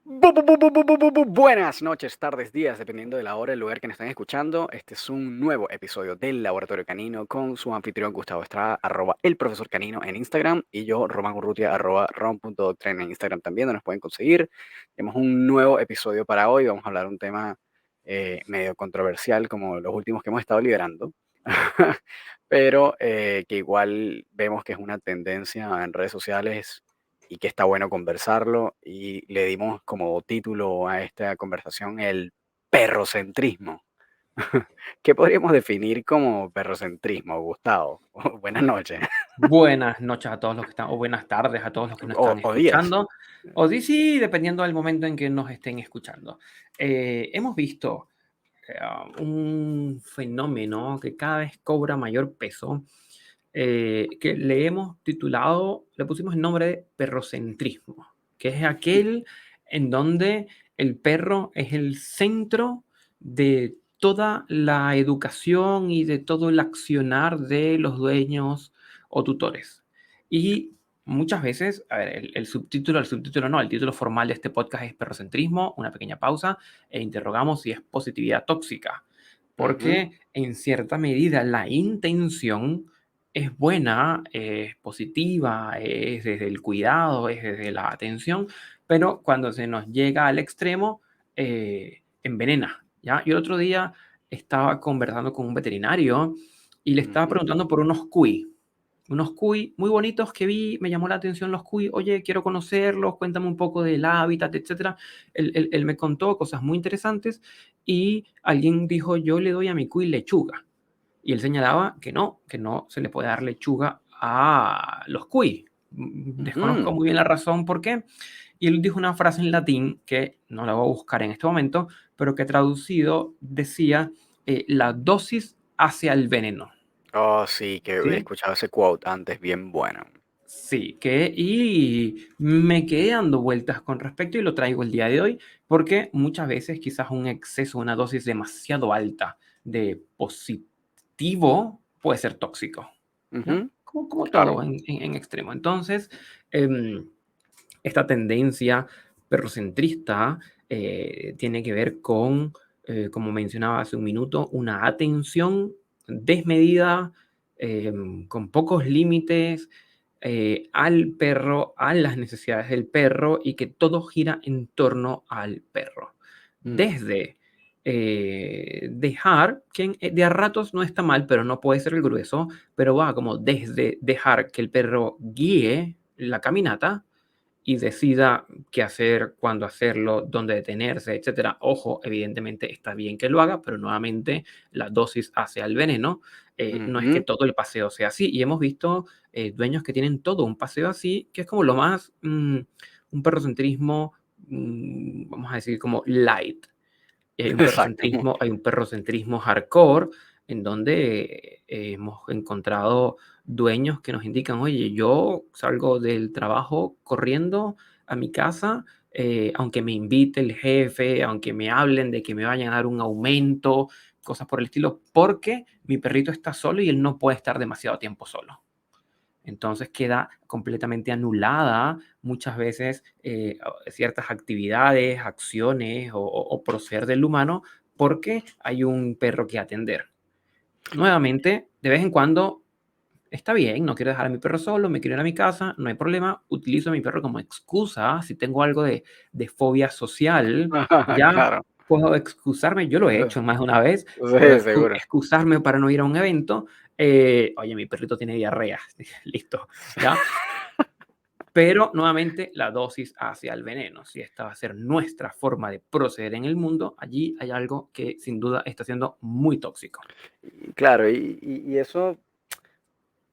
Buenas noches, tardes, días, dependiendo de la hora y el lugar que nos estén escuchando. Este es un nuevo episodio del Laboratorio Canino con su anfitrión Gustavo Estrada, arroba el profesor Canino en Instagram, y yo, Román Urrutia, arroba rom.doctrina en Instagram también, donde nos pueden conseguir. Tenemos un nuevo episodio para hoy. Vamos a hablar de un tema medio controversial, como los últimos que hemos estado liberando, pero que igual vemos que es una tendencia en redes sociales y que está bueno conversarlo, y le dimos como título a esta conversación el perrocentrismo. ¿Qué podríamos definir como perrocentrismo, Gustavo? Buenas noches. Buenas noches a todos los que están, o buenas tardes a todos los que nos están O días. escuchando, o sí, dependiendo del momento en que nos estén escuchando. Hemos visto un fenómeno que cada vez cobra mayor peso, que le hemos titulado, le pusimos el nombre de perrocentrismo, que es aquel en donde el perro es el centro de toda la educación y de todo el accionar de los dueños o tutores. Y muchas veces, a ver, el subtítulo no, el título formal de este podcast es perrocentrismo, una pequeña pausa, e interrogamos si es positividad tóxica, Ujú, porque en cierta medida la intención es buena, es positiva, es desde el cuidado, es desde la atención, pero cuando se nos llega al extremo, envenena, ¿ya? Yo el otro día estaba conversando con un veterinario y le estaba ujú. preguntando por unos cuy muy bonitos que vi, me llamó la atención los cuy, oye, quiero conocerlos, cuéntame un poco del hábitat, etcétera. Él me contó cosas muy interesantes y alguien dijo, yo le doy a mi cuy lechuga. Y él señalaba que no se le puede dar lechuga a los cuy. Desconozco Ujú. muy bien la razón por qué. Y él dijo una frase en latín que no la voy a buscar en este momento, pero que traducido decía, la dosis hacia el veneno. Oh, sí, que he ¿Sí? escuchado ese quote antes, bien bueno. Sí, y me quedé dando vueltas con respecto y lo traigo el día de hoy porque muchas veces quizás un exceso, una dosis demasiado alta de positivo puede ser tóxico, ¿ya? Ujú, Como claro. todo en extremo. Entonces, em, esta tendencia perrocentrista tiene que ver con, como mencionaba hace un minuto, una atención desmedida, con pocos límites al perro, a las necesidades del perro y que todo gira en torno al perro. Mm, Desde dejar, de a ratos no está mal, pero no puede ser el grueso, pero va como desde dejar que el perro guíe la caminata y decida qué hacer, cuándo hacerlo, dónde detenerse, etcétera. Ojo, evidentemente está bien que lo haga, pero nuevamente la dosis hace al veneno. No es que ujú. todo el paseo sea así. Y hemos visto dueños que tienen todo un paseo así, que es como lo más, un perrocentrismo, vamos a decir, como light. Y Exacto. hay un perrocentrismo hardcore, en donde hemos encontrado dueños que nos indican, oye, yo salgo del trabajo corriendo a mi casa, aunque me invite el jefe, aunque me hablen de que me vayan a dar un aumento, cosas por el estilo, porque mi perrito está solo y él no puede estar demasiado tiempo solo. Entonces queda completamente anulada muchas veces ciertas actividades, acciones o proceder del humano porque hay un perro que atender. Nuevamente, de vez en cuando está bien, no quiero dejar a mi perro solo, me quiero ir a mi casa, no hay problema, utilizo a mi perro como excusa, si tengo algo de fobia social, ya Claro. puedo excusarme, yo lo he hecho más de una vez, puedo Sí, seguro. excusarme para no ir a un evento, oye, mi perrito tiene diarrea, listo, ¿ya? Pero nuevamente la dosis hacia el veneno. Si esta va a ser nuestra forma de proceder en el mundo, allí hay algo que sin duda está siendo muy tóxico. Y claro, y eso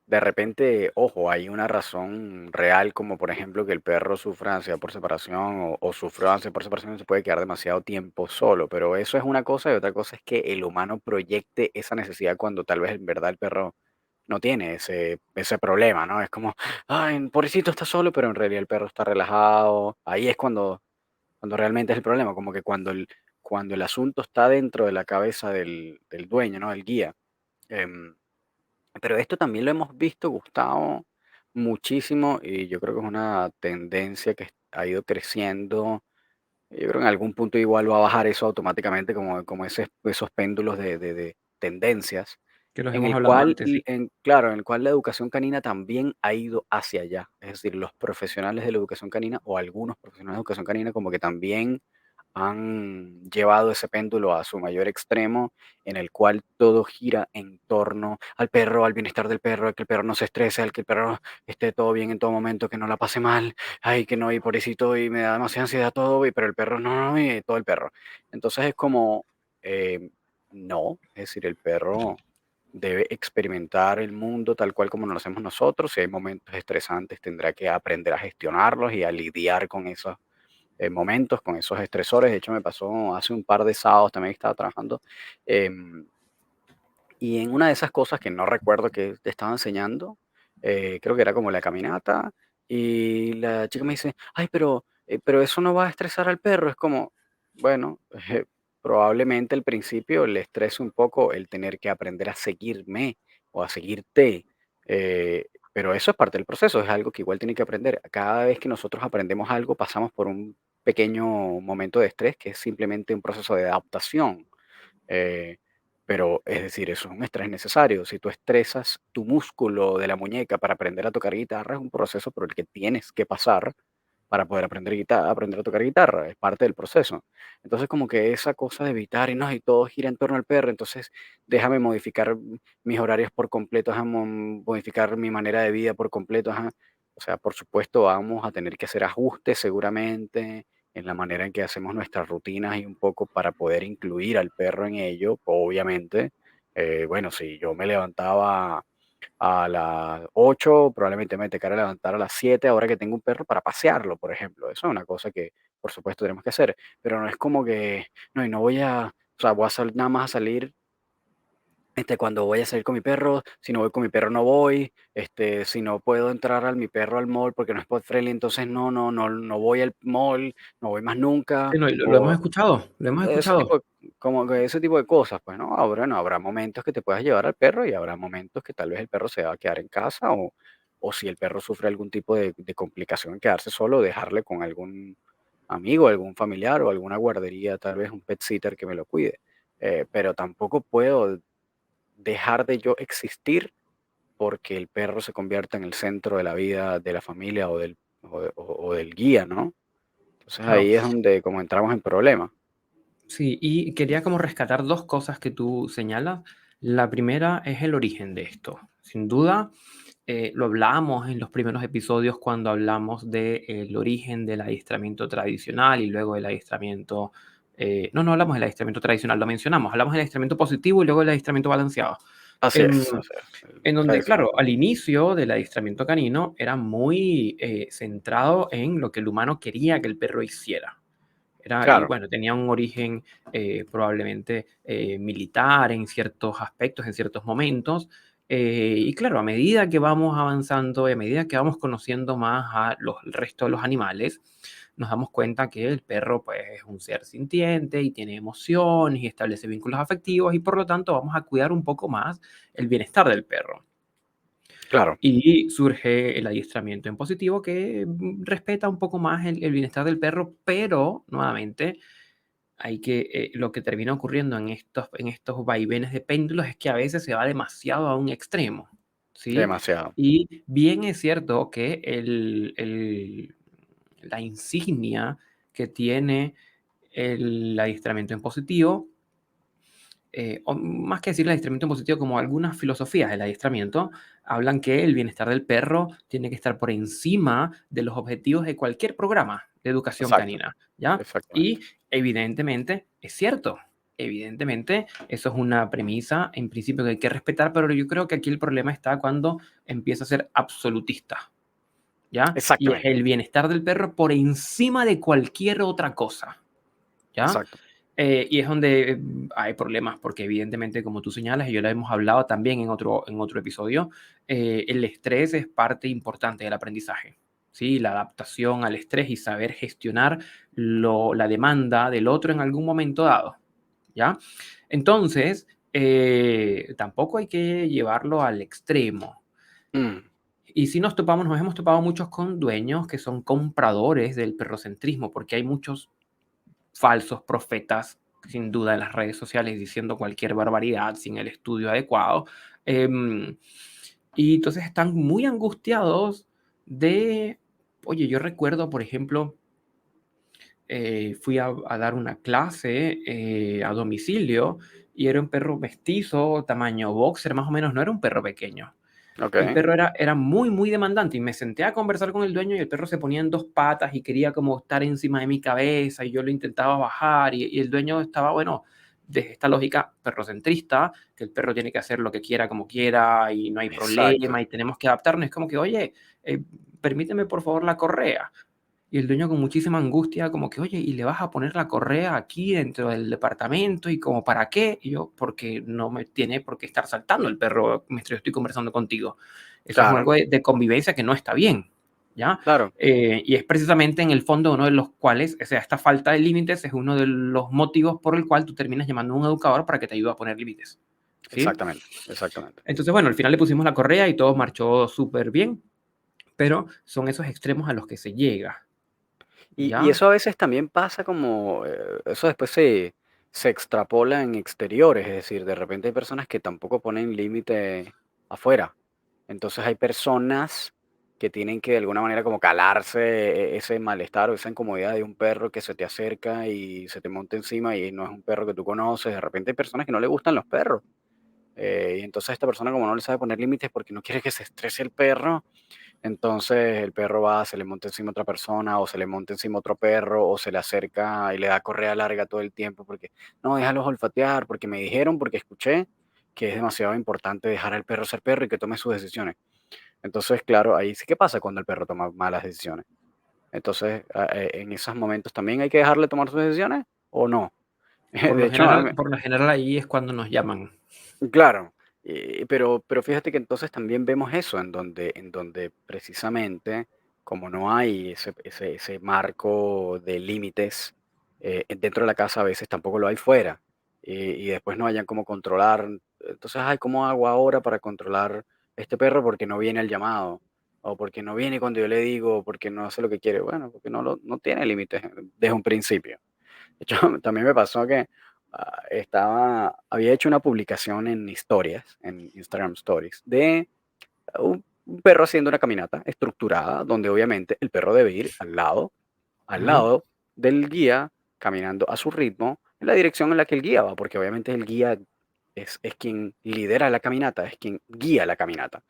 de repente, ojo, hay una razón real, como por ejemplo que el perro sufra ansiedad por separación o sufra ansiedad por separación y se puede quedar demasiado tiempo solo, pero eso es una cosa, y otra cosa es que el humano proyecte esa necesidad cuando tal vez en verdad el perro no tiene ese problema, ¿no? Es como, ay, pobrecito está solo, pero en realidad el perro está relajado. Ahí es cuando realmente es el problema, como que cuando el asunto está dentro de la cabeza del dueño, ¿no? Del guía. em, pero esto también lo hemos visto, Gustavo, muchísimo, y yo creo que es una tendencia que ha ido creciendo Yo creo que en algún punto igual va a bajar eso automáticamente, como esos péndulos de tendencias, Que los en hemos el hablado cual, antes, sí. claro, en el cual la educación canina también ha ido hacia allá. Es decir, los profesionales de la educación canina o algunos profesionales de educación canina como que también han llevado ese péndulo a su mayor extremo, en el cual todo gira en torno al perro, al bienestar del perro, al que el perro no se estrese, al que el perro esté todo bien en todo momento, que no la pase mal, ay, que no, y pobrecito, y me da demasiada ansiedad todo, pero el perro no, y todo el perro. Entonces es como, eh, no, es decir, el perro debe experimentar el mundo tal cual como lo hacemos nosotros. Si hay momentos estresantes, tendrá que aprender a gestionarlos y a lidiar con esos momentos, con esos estresores. De hecho, me pasó hace un par de sábados también que estaba trabajando. em, y en una de esas cosas que no recuerdo que te estaba enseñando, creo que era como la caminata, y la chica me dice, ay, pero eso no va a estresar al perro. Es como, bueno, probablemente al principio le estrese un poco el tener que aprender a seguirme o a seguirte, pero eso es parte del proceso, es algo que igual tiene que aprender. Cada vez que nosotros aprendemos algo, pasamos por un pequeño momento de estrés que es simplemente un proceso de adaptación. Eh, pero es decir, eso es un estrés necesario. Si tú estresas tu músculo de la muñeca para aprender a tocar guitarra, es un proceso por el que tienes que pasar para poder aprender a tocar guitarra, es parte del proceso. Entonces, como que esa cosa de evitar y no, y todo gira en torno al perro, entonces déjame modificar mis horarios por completo, déjame modificar mi manera de vida por completo, ajá. O sea, por supuesto, vamos a tener que hacer ajustes seguramente en la manera en que hacemos nuestras rutinas y un poco para poder incluir al perro en ello, obviamente. Bueno, si yo me levantaba a las 8 probablemente me tocará levantar a las 7 ahora que tengo un perro para pasearlo, por ejemplo. Eso es una cosa que, por supuesto, tenemos que hacer, pero no es como que, no, y no voy a, o sea, voy a nada más a salir cuando voy a salir con mi perro, si no voy con mi perro no voy, si no puedo entrar mi perro al mall porque no es pet friendly, entonces no voy al mall, no voy más nunca, Sí, no, y lo hemos o escuchado, lo hemos ese escuchado. tipo de como que ese tipo de cosas, pues, ¿no? Bueno, habrá momentos que te puedas llevar al perro y habrá momentos que tal vez el perro se va a quedar en casa o si el perro sufre algún tipo de complicación, quedarse solo, dejarle con algún amigo, algún familiar o alguna guardería, tal vez un pet sitter que me lo cuide. Pero tampoco puedo dejar de yo existir porque el perro se convierta en el centro de la vida de la familia o del guía, ¿no? Entonces Claro. ahí es donde como entramos en problemas. Sí, y quería como rescatar dos cosas que tú señalas. La primera es el origen de esto. Sin duda, lo hablamos en los primeros episodios cuando hablamos del origen del adiestramiento tradicional y luego del adiestramiento... no hablamos del adiestramiento tradicional, lo mencionamos. Hablamos del adiestramiento positivo y luego del adiestramiento balanceado. Em, Así es, el en donde, tradicional. claro, al inicio del adiestramiento canino era muy centrado en lo que el humano quería que el perro hiciera. Y Claro, bueno, tenía un origen probablemente militar en ciertos aspectos, en ciertos momentos. Y claro, a medida que vamos avanzando y a medida que vamos conociendo más el resto de los animales, nos damos cuenta que el perro pues, es un ser sintiente y tiene emociones y establece vínculos afectivos y por lo tanto vamos a cuidar un poco más el bienestar del perro. claro. Y surge el adiestramiento en positivo que respeta un poco más el bienestar del perro, pero nuevamente lo que termina ocurriendo en estos vaivenes de péndulos es que a veces se va demasiado a un extremo, ¿sí? Demasiado. Y bien es cierto que la insignia que tiene el adiestramiento en positivo o más que decir el adiestramiento en positivo, como algunas filosofías del adiestramiento, hablan que el bienestar del perro tiene que estar por encima de los objetivos de cualquier programa de educación Exacto, canina, ¿ya? Y exactamente. evidentemente es cierto. Evidentemente, eso es una premisa en principio que hay que respetar, pero yo creo que aquí el problema está cuando empieza a ser absolutista, ¿ya? Y es Exactamente, el bienestar del perro por encima de cualquier otra cosa, ¿ya? exacto. Y es donde hay problemas, porque evidentemente, como tú señalas, y yo lo hemos hablado también en otro episodio, el estrés es parte importante del aprendizaje. ¿Sí? La adaptación al estrés y saber gestionar la demanda del otro en algún momento dado. ¿Ya? Entonces, tampoco hay que llevarlo al extremo. Mm, Y si nos hemos topado muchos con dueños que son compradores del perrocentrismo, porque hay muchos falsos profetas, sin duda, en las redes sociales diciendo cualquier barbaridad sin el estudio adecuado. Y entonces están muy angustiados de, oye, yo recuerdo, por ejemplo, fui a dar una clase a domicilio y era un perro mestizo, tamaño boxer, más o menos, no era un perro pequeño. Ok, Y el perro era muy, muy demandante y me senté a conversar con el dueño y el perro se ponía en dos patas y quería como estar encima de mi cabeza y yo lo intentaba bajar y el dueño estaba, bueno, desde esta lógica perrocentrista, que el perro tiene que hacer lo que quiera como quiera y no hay exacto, problema y tenemos que adaptarnos. Es como que, oye, permíteme por favor la correa. Y el dueño con muchísima angustia, como que, oye, ¿y le vas a poner la correa aquí dentro del departamento? ¿Y como para qué? Y yo, porque no me tiene por qué estar saltando el perro mientras yo estoy conversando contigo. Eso es claro, algo de convivencia que no está bien, ¿ya? claro, Y es precisamente en el fondo uno de los cuales, o sea, esta falta de límites es uno de los motivos por el cual tú terminas llamando a un educador para que te ayude a poner límites, ¿sí? exactamente, exactamente. Entonces, bueno, al final le pusimos la correa y todo marchó súper bien, pero son esos extremos a los que se llega, Y ¿ya? eso a veces también pasa como, eso después se extrapola en exteriores, es decir, de repente hay personas que tampoco ponen límite afuera. Entonces hay personas que tienen que de alguna manera como calarse ese malestar o esa incomodidad de un perro que se te acerca y se te monta encima y no es un perro que tú conoces. De repente hay personas que no le gustan los perros. Y entonces esta persona como no le sabe poner límites porque no quiere que se estrese el perro, entonces el perro va, se le monta encima otra persona o se le monta encima otro perro o se le acerca y le da correa larga todo el tiempo porque no, déjalos olfatear, porque me dijeron, porque escuché que es demasiado importante dejar al perro ser perro y que tome sus decisiones. Entonces, claro, ahí sí que pasa cuando el perro toma malas decisiones. Entonces, en esos momentos también hay que dejarle tomar sus decisiones o no. De hecho, Por lo general ahí es cuando nos llaman. claro, pero fíjate que entonces también vemos eso, en donde precisamente, como no hay ese marco de límites dentro de la casa, a veces tampoco lo hay fuera, y después no hayan cómo controlar. Entonces, ay, ¿cómo hago ahora para controlar este perro porque no viene al llamado? O porque no viene cuando yo le digo, o porque no hace lo que quiere. Bueno, porque no tiene límites desde un principio. De hecho, también me pasó que había hecho una publicación en historias, en Instagram Stories, de un perro haciendo una caminata estructurada, donde obviamente el perro debe ir al Ujú. lado del guía, caminando a su ritmo, en la dirección en la que el guía va, porque obviamente el guía es quien lidera la caminata, es quien guía la caminata.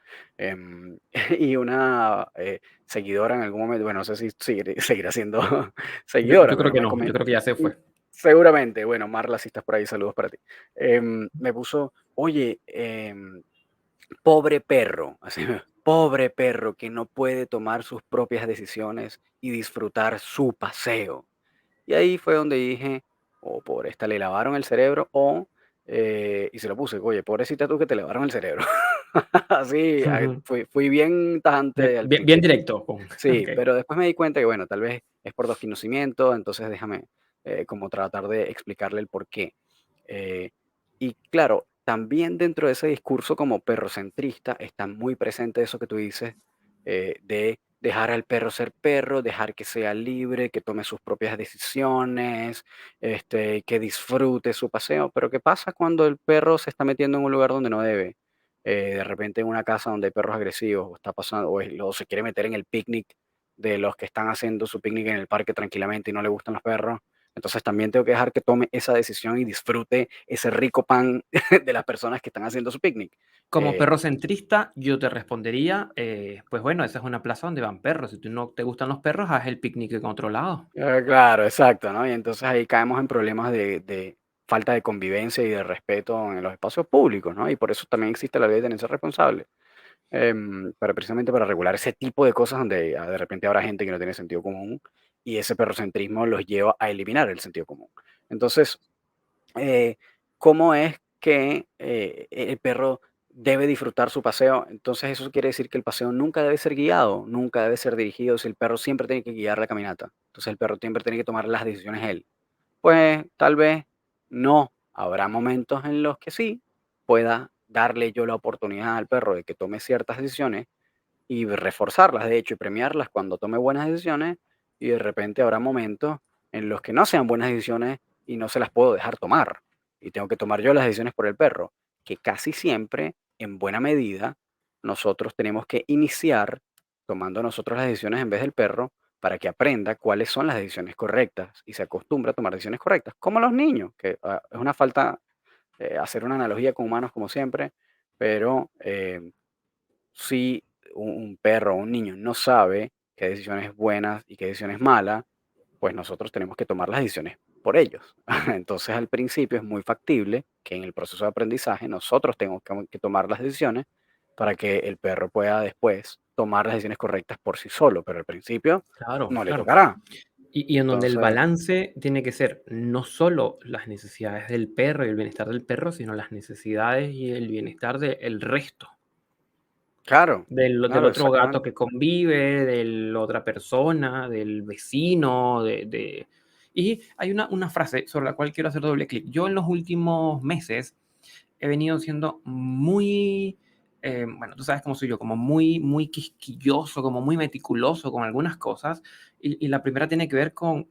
Y una seguidora en algún momento, bueno, no sé si seguirá siendo seguidora, Yo creo pero que no, yo creo que ya se fue. seguramente, bueno, Marla, si estás por ahí, saludos para ti. Me puso, oye, pobre perro, así, pobre perro que no puede tomar sus propias decisiones y disfrutar su paseo. Y ahí fue donde dije, o por esta le lavaron el cerebro, y se lo puse, oye, pobrecita tú que te lavaron el cerebro. Así, Ujú. fui bien tajante al Bien principio. directo. Sí, Ok. pero después me di cuenta que, bueno, tal vez es por desconocimiento, entonces déjame como tratar de explicarle el por qué. Eh, y claro, también dentro de ese discurso como perrocentrista está muy presente eso que tú dices, de dejar al perro ser perro, dejar que sea libre, que tome sus propias decisiones, que disfrute su paseo. Pero ¿qué pasa cuando el perro se está metiendo en un lugar donde no debe? De repente en una casa donde hay perros agresivos, o está pasando, o se quiere meter en el picnic de los que están haciendo su picnic en el parque tranquilamente y no le gustan los perros. Entonces también tengo que dejar que tome esa decisión y disfrute ese rico pan de las personas que están haciendo su picnic. Como Eh, perro centrista, yo te respondería, pues bueno, esa es una plaza donde van perros. Si tú no te gustan los perros, haz el picnic en otro lado. claro, exacto, ¿no? Y entonces ahí caemos en problemas de falta de convivencia y de respeto en los espacios públicos, ¿no? Y por eso también existe la ley de tenencia responsable. Para precisamente para regular ese tipo de cosas donde de repente habrá gente que no tiene sentido común y ese perrocentrismo los lleva a eliminar el sentido común. Entonces, eh, ¿cómo es que el perro debe disfrutar su paseo? Entonces eso quiere decir que el paseo nunca debe ser guiado, nunca debe ser dirigido, si el perro siempre tiene que guiar la caminata. Entonces el perro siempre tiene que tomar las decisiones él. Pues tal vez no. Habrá momentos en los que sí pueda darle yo la oportunidad al perro de que tome ciertas decisiones y reforzarlas, de hecho, y premiarlas cuando tome buenas decisiones. Y de repente habrá momentos en los que no sean buenas decisiones y no se las puedo dejar tomar. Y tengo que tomar yo las decisiones por el perro, que casi siempre, en buena medida, nosotros tenemos que iniciar tomando nosotros las decisiones en vez del perro para que aprenda cuáles son las decisiones correctas y se acostumbre a tomar decisiones correctas, como los niños, que es una falta hacer una analogía con humanos como siempre, pero si un perro o un niño no sabe qué decisión es buena y qué decisión es mala, pues nosotros tenemos que tomar las decisiones por ellos. Entonces, al principio es muy factible que en el proceso de aprendizaje nosotros tengamos que tomar las decisiones para que el perro pueda después tomar las decisiones correctas por sí solo, pero al principio Claro, no le claro. tocará. Y en donde el Entonces, balance tiene que ser no solo las necesidades del perro y el bienestar del perro, sino las necesidades y el bienestar del resto, claro, del claro, otro gato exactamente. que convive, de la otra persona, del vecino, Y hay una frase sobre la cual quiero hacer doble clic. Yo en los últimos meses he venido siendo muy, bueno, tú sabes cómo soy yo, como muy, muy quisquilloso, como muy meticuloso con algunas cosas. Y la primera tiene que ver con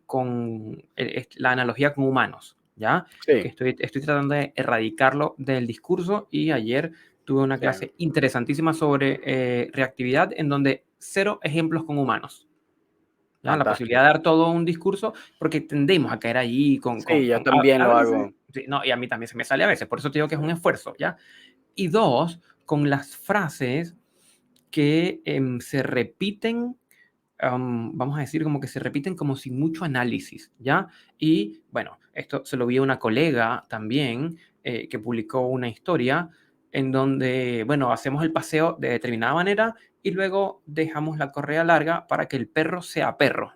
la analogía con humanos, ¿ya? Que Sí, estoy tratando de erradicarlo del discurso y ayer tuve una sí, clase interesantísima sobre reactividad en donde cero ejemplos con humanos. ¿Ya? La posibilidad fantástico. de dar todo un discurso, porque tendemos a caer allí Sí, yo también a lo veces, hago. sí, no, y a mí también se me sale a veces, por eso te digo que es Sí, un esfuerzo, ¿ya? Y dos, con las frases que se repiten, vamos a decir, como que se repiten como sin mucho análisis, ¿ya? Y bueno, esto se lo vi a una colega también que publicó una historia en donde, bueno, hacemos el paseo de determinada manera y luego dejamos la correa larga para que el perro sea perro,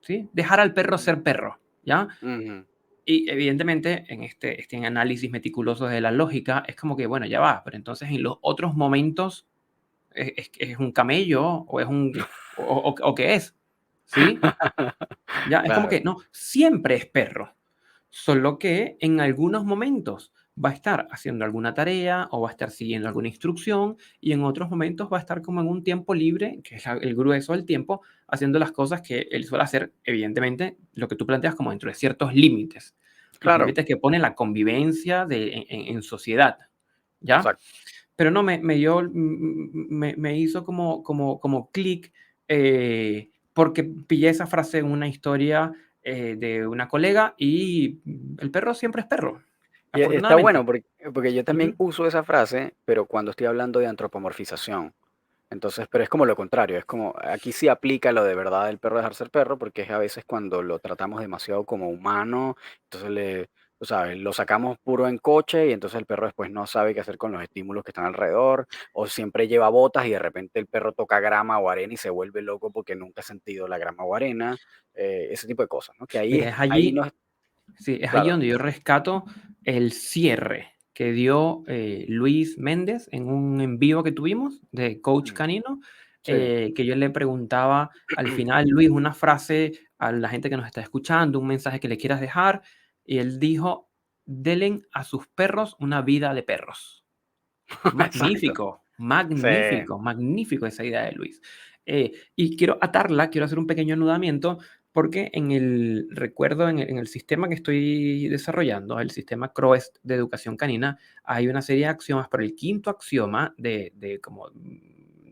¿sí? Dejar al perro ser perro, ¿ya? ujú. Y evidentemente, en este análisis meticuloso de la lógica, es como que, bueno, ya va, pero entonces en los otros momentos es un camello o es un, o qué es, ¿sí? Ya, es como Claro, que, no, siempre es perro, solo que en algunos momentos va a estar haciendo alguna tarea o va a estar siguiendo alguna instrucción y en otros momentos va a estar como en un tiempo libre, que es el grueso del tiempo, haciendo las cosas que él suele hacer, evidentemente, lo que tú planteas como dentro de ciertos límites, los claro, límites que pone la convivencia en sociedad, ¿ya? exacto. Pero no, me hizo como clic porque pillé esa frase en una historia de una colega y el perro siempre es perro, Y está afortunadamente. bueno porque yo también Ujú. uso esa frase, pero cuando estoy hablando de antropomorfización. Entonces, pero es como lo contrario, es como, aquí sí aplica lo de verdad del perro dejar ser perro, porque es a veces cuando lo tratamos demasiado como humano, entonces tú sabes, lo sacamos puro en coche y entonces el perro después no sabe qué hacer con los estímulos que están alrededor, o siempre lleva botas y de repente el perro toca grama o arena y se vuelve loco porque nunca ha sentido la grama o arena, ese tipo de cosas, ¿no? Que Mira, ahí no es, sí, es allí claro, donde yo rescato el cierre que dio Luis Méndez en un en vivo que tuvimos de Coach mm, Canino, sí, que yo le preguntaba al final, Luis, una frase a la gente que nos está escuchando, un mensaje que le quieras dejar, y él dijo, delen a sus perros una vida de perros. exacto, Magnífico, sí, magnífico, magnífico esa idea de Luis. Y quiero atarla, quiero hacer un pequeño anudamiento, porque recuerdo en el sistema que estoy desarrollando, el sistema CROEST de educación canina, hay una serie de axiomas, pero el quinto axioma de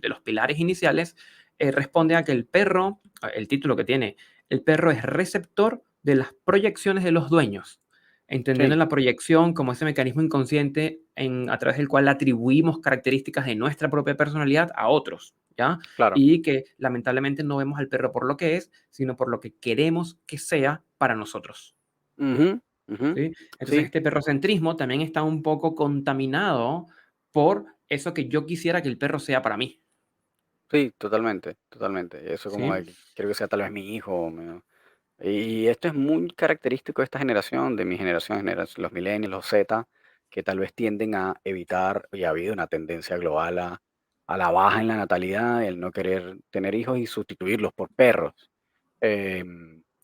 los pilares iniciales responde a que el perro, el título que tiene, el perro es receptor de las proyecciones de los dueños, entendiendo sí, la proyección como ese mecanismo inconsciente a través del cual atribuimos características de nuestra propia personalidad a otros, ¿ya? claro. Y que lamentablemente no vemos al perro por lo que es, sino por lo que queremos que sea para nosotros, Ujú, ujú. ¿sí? Entonces Sí, este perrocentrismo también está un poco contaminado por eso que yo quisiera que el perro sea para mí, sí, totalmente, totalmente. Eso como ¿sí? de que quiero que sea tal vez mi hijo. Y esto es muy característico de esta generación, de mi generación, los millennials, los Z, que tal vez tienden a evitar, y ha habido una tendencia global a la baja en la natalidad, el no querer tener hijos y sustituirlos por perros.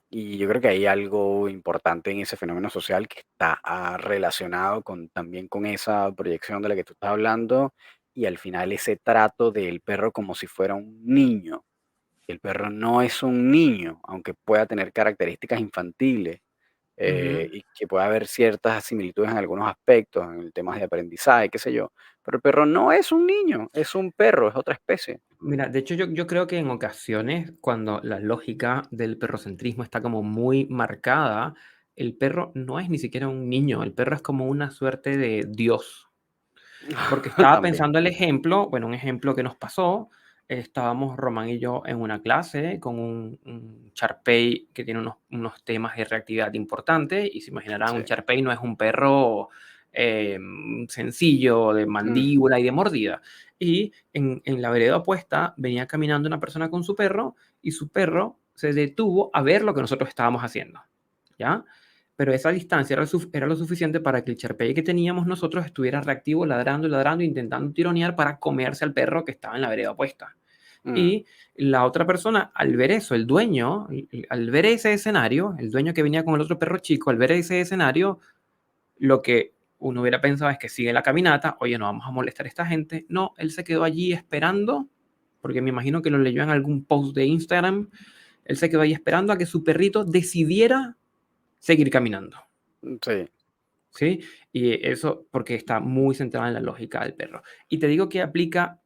Y yo creo que hay algo importante en ese fenómeno social que está relacionado también con esa proyección de la que tú estás hablando y al final ese trato del perro como si fuera un niño. El perro no es un niño, aunque pueda tener características infantiles, Ujú. y que pueda haber ciertas similitudes en algunos aspectos, en el tema de aprendizaje, qué sé yo. Pero el perro no es un niño, es un perro, es otra especie. Mira, de hecho yo creo que en ocasiones, cuando la lógica del perrocentrismo está como muy marcada, el perro no es ni siquiera un niño, el perro es como una suerte de Dios. Porque estaba También. pensando el ejemplo, bueno, un ejemplo que nos pasó, estábamos Román y yo en una clase con un Shar-Pei que tiene unos temas de reactividad importantes, y se imaginarán, Sí. un Shar-Pei no es un perro sencillo, de Mm, mandíbula y de mordida. Y en la vereda opuesta venía caminando una persona con su perro, y su perro se detuvo a ver lo que nosotros estábamos haciendo, ¿ya? Pero esa distancia era lo suficiente para que el Sharpei que teníamos nosotros estuviera reactivo, ladrando y ladrando, intentando tironear para comerse al perro que estaba en la vereda opuesta. mm. Y la otra persona, al ver eso, el dueño, al ver ese escenario, el dueño que venía con el otro perro chico, al ver ese escenario, lo que uno hubiera pensado es que sigue la caminata, oye, no vamos a molestar a esta gente. No, él se quedó allí esperando, porque me imagino que lo leyó en algún post de Instagram. Él se quedó allí esperando a que su perrito decidiera seguir caminando. Sí. ¿Sí? Y eso porque está muy centrado en la lógica del perro. Y te digo que aplica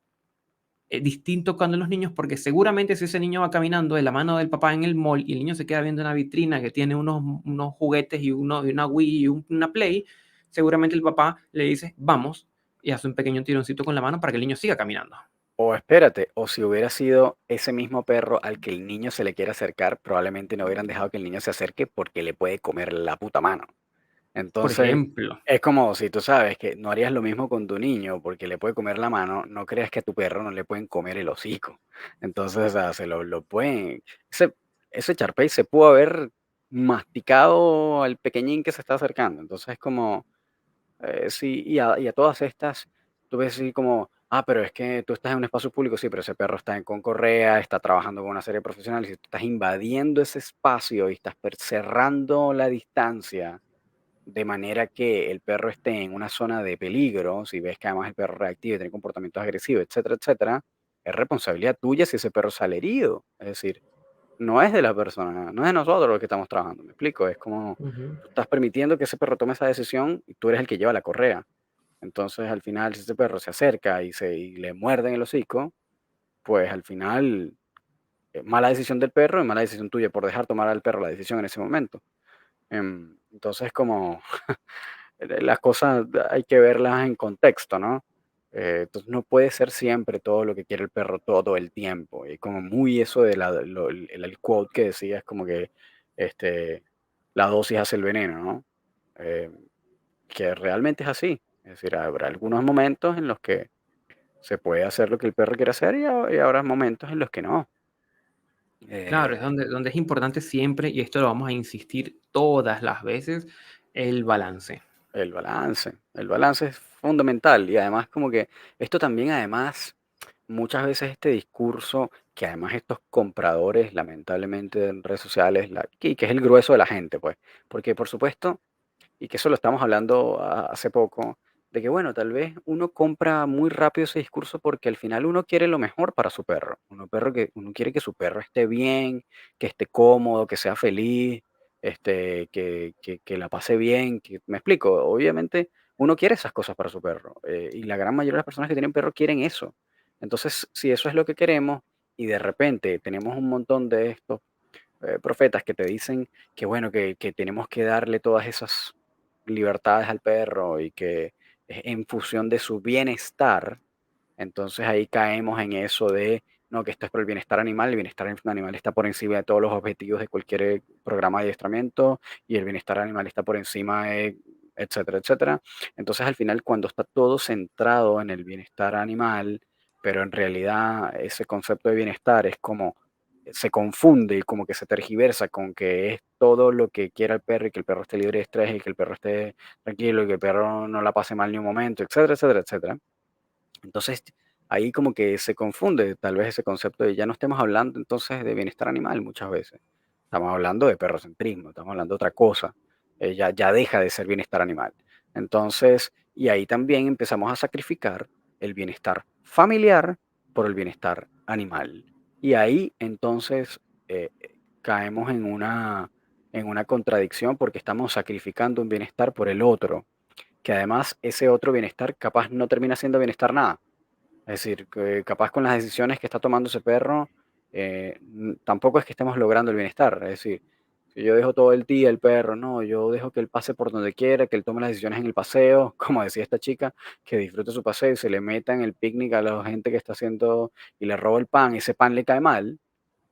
distinto cuando los niños, porque seguramente si ese niño va caminando de la mano del papá en el mall y el niño se queda viendo una vitrina que tiene unos juguetes y, y una Wii y una Play, seguramente el papá le dice, vamos, y hace un pequeño tironcito con la mano para que el niño siga caminando. O espérate, o si hubiera sido ese mismo perro al que el niño se le quiere acercar, probablemente no hubieran dejado que el niño se acerque porque le puede comer la puta mano. Por Entonces, ejemplo. es como si tú sabes que no harías lo mismo con tu niño porque le puede comer la mano, no creas que a tu perro no le pueden comer el hocico. Entonces, o sea, lo pueden. Ese Charpey se pudo haber masticado al pequeñín que se está acercando. Entonces, es como. Sí, y a todas estas, tú ves así como, pero es que tú estás en un espacio público, sí, pero ese perro está con correa, está trabajando con una serie de profesionales, y tú estás invadiendo ese espacio y estás cerrando la distancia de manera que el perro esté en una zona de peligro, si ves que además el perro reactiva y tiene comportamientos agresivos, etcétera, etcétera, es responsabilidad tuya si ese perro sale herido. Es decir, no es de la persona, no es de nosotros los que estamos trabajando, ¿me explico? Es como Ujú. tú estás permitiendo que ese perro tome esa decisión y tú eres el que lleva la correa. Entonces, al final, si ese perro se acerca y le muerde en el hocico, pues al final, mala decisión del perro y mala decisión tuya por dejar tomar al perro la decisión en ese momento. Entonces, como las cosas hay que verlas en contexto, ¿no? Entonces no puede ser siempre todo lo que quiere el perro todo el tiempo. Y como muy eso de el quote que decía es como que este, la dosis hace el veneno, ¿no? Eh, que realmente es así. Es decir, habrá algunos momentos en los que se puede hacer lo que el perro quiere hacer y habrá momentos en los que no. Claro, Eh, es donde es importante siempre, y esto lo vamos a insistir todas las veces, el balance. el balance es fundamental y además como que esto también además muchas veces este discurso que además estos compradores lamentablemente en redes sociales, que es el grueso de la gente pues, porque por supuesto y que eso lo estamos hablando hace poco, de que bueno, tal vez uno compra muy rápido ese discurso porque al final uno quiere lo mejor para su perro. Uno quiere que su perro esté bien, que esté cómodo, que sea feliz, que la pase bien, me explico. Obviamente uno quiere esas cosas para su perro y la gran mayoría de las personas que tienen perro quieren eso. Entonces, si eso es lo que queremos y de repente tenemos un montón de estos profetas que te dicen que bueno, que tenemos que darle todas esas libertades al perro y que es en función de su bienestar, entonces ahí caemos en eso de, no, que esto es por el bienestar animal está por encima de todos los objetivos de cualquier programa de adiestramiento y el bienestar animal está por encima de, etcétera, etcétera. Entonces al final cuando está todo centrado en el bienestar animal, pero en realidad ese concepto de bienestar es como se confunde y como que se tergiversa con que es todo lo que quiera el perro y que el perro esté libre de estrés y que el perro esté tranquilo y que el perro no la pase mal ni un momento, etcétera, etcétera, etcétera. Entonces, ahí como que se confunde tal vez ese concepto de ya no estemos hablando entonces de bienestar animal muchas veces. Estamos hablando de perrocentrismo, estamos hablando de otra cosa. Ya deja de ser bienestar animal. Entonces, y ahí también empezamos a sacrificar el bienestar familiar por el bienestar animal. Y ahí entonces caemos en una contradicción porque estamos sacrificando un bienestar por el otro, que además ese otro bienestar capaz no termina siendo bienestar nada. Es decir, que capaz con las decisiones que está tomando ese perro, tampoco es que estemos logrando el bienestar. Es decir, si yo dejo todo el día el perro, no, yo dejo que él pase por donde quiera, que él tome las decisiones en el paseo, como decía esta chica, que disfrute su paseo y se le meta en el picnic a la gente que está haciendo y le roba el pan, y ese pan le cae mal,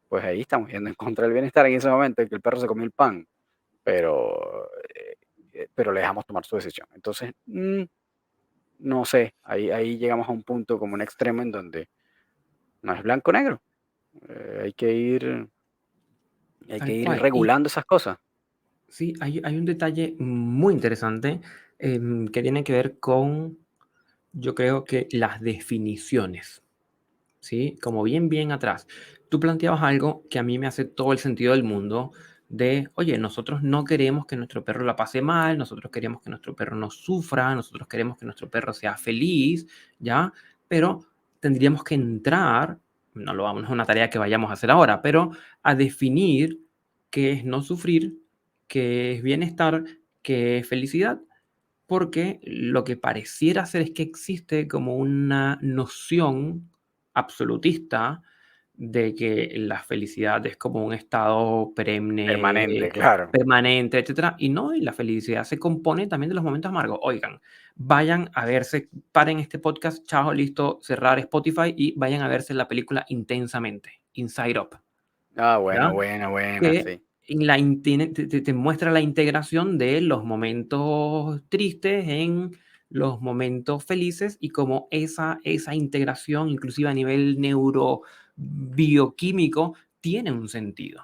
pues ahí estamos yendo en contra del bienestar en ese momento en que el perro se comió el pan, pero le dejamos tomar su decisión. Entonces, no sé, ahí llegamos a un punto como un extremo en donde no es blanco o negro. Hay que Tal ir cual. Y regulando esas cosas. sí, hay un detalle muy interesante que tiene que ver con, yo creo que las definiciones. ¿Sí? Como bien atrás. Tú planteabas algo que a mí me hace todo el sentido del mundo de, oye, nosotros no queremos que nuestro perro la pase mal, nosotros queremos que nuestro perro no sufra, nosotros queremos que nuestro perro sea feliz, ¿ya? Pero tendríamos que entrar, no lo vamos, no es una tarea que vayamos a hacer ahora, pero a definir qué es no sufrir, qué es bienestar, qué es felicidad, porque lo que pareciera ser es que existe como una noción absolutista de que la felicidad es como un estado Permanente, perenne, claro. permanente, etcétera, y no, y la felicidad se compone también de los momentos amargos. Oigan, vayan a verse, paren este podcast, chao, listo, cerrar Spotify y vayan a verse la película Intensamente, Inside Up, Ah, ¿ya? bueno, buena, buena, Que sí. te muestra la integración de los momentos tristes en los momentos felices y cómo esa integración, inclusive a nivel neurobioquímico, tiene un sentido.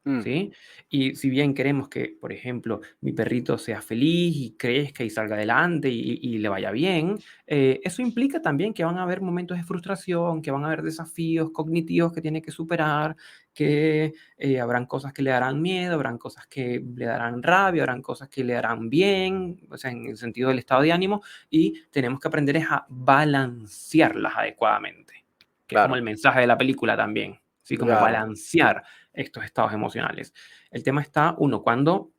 Mm, ¿Sí? Y si bien queremos que, por ejemplo, mi perrito sea feliz y crezca y salga adelante y le vaya bien, eso implica también que van a haber momentos de frustración, que van a haber desafíos cognitivos que tiene que superar, que habrán cosas que le darán miedo, habrán cosas que le darán rabia, habrán cosas que le darán bien, o sea, en el sentido del estado de ánimo, y tenemos que aprender es a balancearlas adecuadamente, que es como claro, el mensaje de la película también, así como claro. balancear estos estados emocionales. El tema está, uno, cuando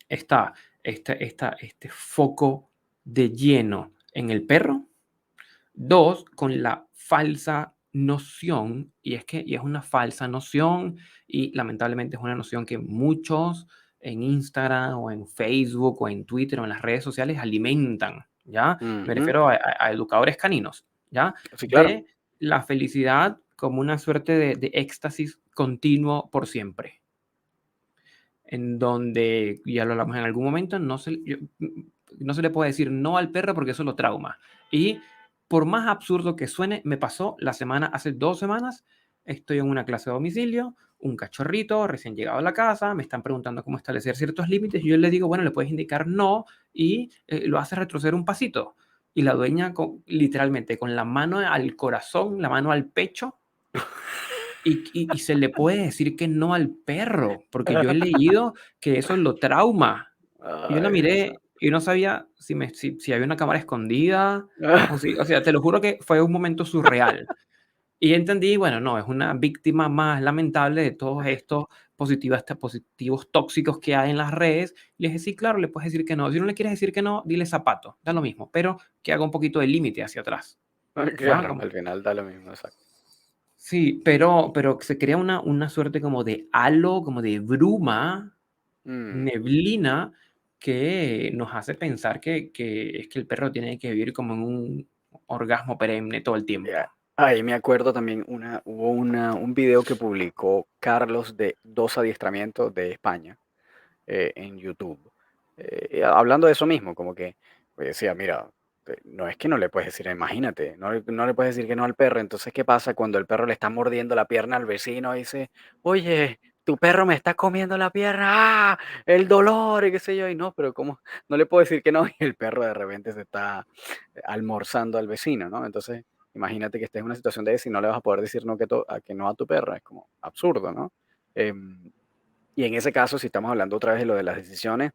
está este foco de lleno en el perro. Dos, con la falsa noción, y es una falsa noción, y lamentablemente es una noción que muchos en Instagram o en Facebook o en Twitter o en las redes sociales alimentan, ¿ya? Me Ujú. refiero a educadores caninos, ¿ya? Sí, claro. De la felicidad como una suerte de éxtasis continuo por siempre, en donde, ya lo hablamos en algún momento, no se le puede decir no al perro porque eso lo trauma. Y por más absurdo que suene, me pasó hace 2 semanas, estoy en una clase de domicilio, un cachorrito recién llegado a la casa, me están preguntando cómo establecer ciertos límites, y yo le digo, bueno, le puedes indicar no, y lo hace retroceder un pasito. Y la dueña, literalmente, con la mano al corazón, la mano al pecho, y se le puede decir que no al perro, porque yo he leído que eso lo trauma. Y yo la Ay, Dios miré santo. y no sabía si había una cámara escondida o sea, te lo juro que fue un momento surreal. Y entendí, bueno, no, es una víctima más lamentable de todos estos positivos tóxicos que hay en las redes. Le dije: "Sí, claro, le puedes decir que no. Si no le quieres decir que no, dile zapato, da lo mismo, pero que haga un poquito de límite hacia atrás", ¿ya? Claro, al final da lo mismo, exacto. Sí, pero se crea una suerte como de halo, como de bruma, Mm, neblina, que nos hace pensar que es que el perro tiene que vivir como en un orgasmo perenne todo el tiempo. ya. Ahí me acuerdo también hubo un video que publicó Carlos de Dos Adiestramientos de España en YouTube. Hablando de eso mismo, como que pues, decía, mira, no es que no le puedes decir, imagínate, no le puedes decir que no al perro. Entonces, ¿qué pasa cuando el perro le está mordiendo la pierna al vecino y dice, oye, tu perro me está comiendo la pierna, ¡ah! El dolor y qué sé yo, y no, pero ¿cómo? No le puedo decir que no, y el perro de repente se está almorzando al vecino, ¿no? Entonces, imagínate que estés en una situación de esa y no le vas a poder decir no que no a tu perro, es como absurdo, ¿no? Em, y en ese caso, si estamos hablando otra vez de lo de las decisiones,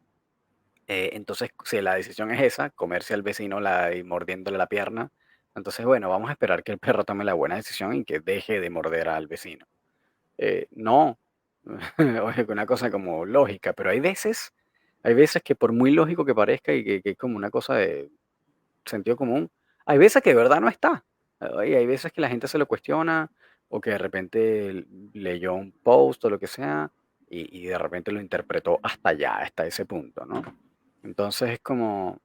entonces si la decisión es esa, comerse al vecino y mordiéndole la pierna, Entonces, bueno, vamos a esperar que el perro tome la buena decisión y que deje de morder al vecino. No, oye, que una cosa como lógica, pero hay veces que por muy lógico que parezca y que es como una cosa de sentido común, hay veces que de verdad no está. Hay veces que la gente se lo cuestiona o que de repente leyó un post o lo que sea y de repente lo interpretó hasta allá, hasta ese punto, ¿no? Entonces es como,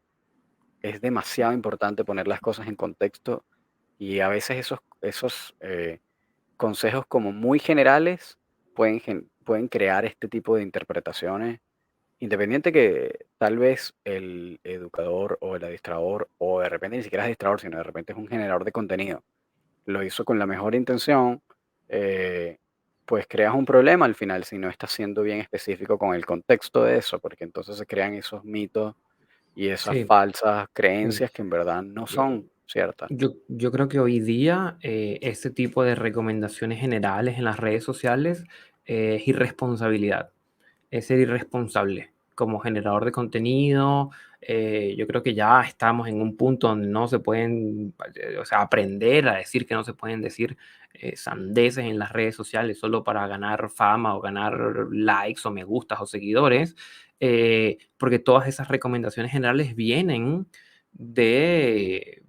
es demasiado importante poner las cosas en contexto y a veces esos consejos como muy generales pueden crear este tipo de interpretaciones, independiente que tal vez el educador o el administrador, o de repente ni siquiera es administrador, sino de repente es un generador de contenido, lo hizo con la mejor intención, eh, pues creas un problema al final si no estás siendo bien específico con el contexto de eso, porque entonces se crean esos mitos y esas Sí, falsas sí. creencias que en verdad no Yo, son ciertas. yo creo que hoy día este tipo de recomendaciones generales en las redes sociales es irresponsabilidad. Es ser irresponsable como generador de contenido. Yo creo que ya estamos en un punto donde no se pueden, o sea, aprender a decir que no se pueden decir sandeces en las redes sociales solo para ganar fama o ganar likes o me gustas o seguidores, porque todas esas recomendaciones generales vienen de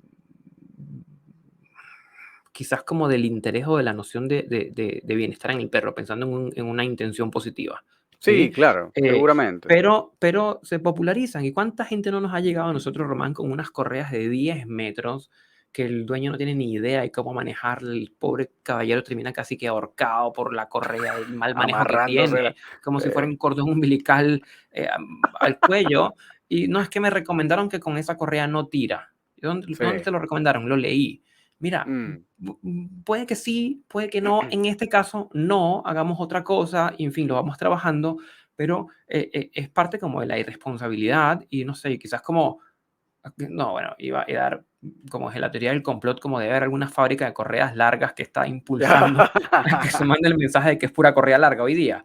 quizás como del interés o de la noción de bienestar en el perro, pensando en una intención positiva, Sí, ¿sí? claro, seguramente. Pero se popularizan. ¿Y cuánta gente no nos ha llegado a nosotros, Román, con unas correas de 10 metros que el dueño no tiene ni idea de cómo manejar? El pobre caballero termina casi que ahorcado por la correa, el mal manejo que Amarrándosela. tiene, como si fuera Eh, un cordón umbilical al cuello. Y no es que me recomendaron que con esa correa no tira. ¿Dónde sí. te lo recomendaron? Lo leí. Mira, Mm, puede que sí, puede que no. En este caso, no, hagamos otra cosa, y en fin, lo vamos trabajando, pero es parte como de la irresponsabilidad y no sé, quizás como, no, bueno, iba a dar como es la teoría del complot, como de haber alguna fábrica de correas largas que está impulsando a que se mande el mensaje de que es pura correa larga hoy día.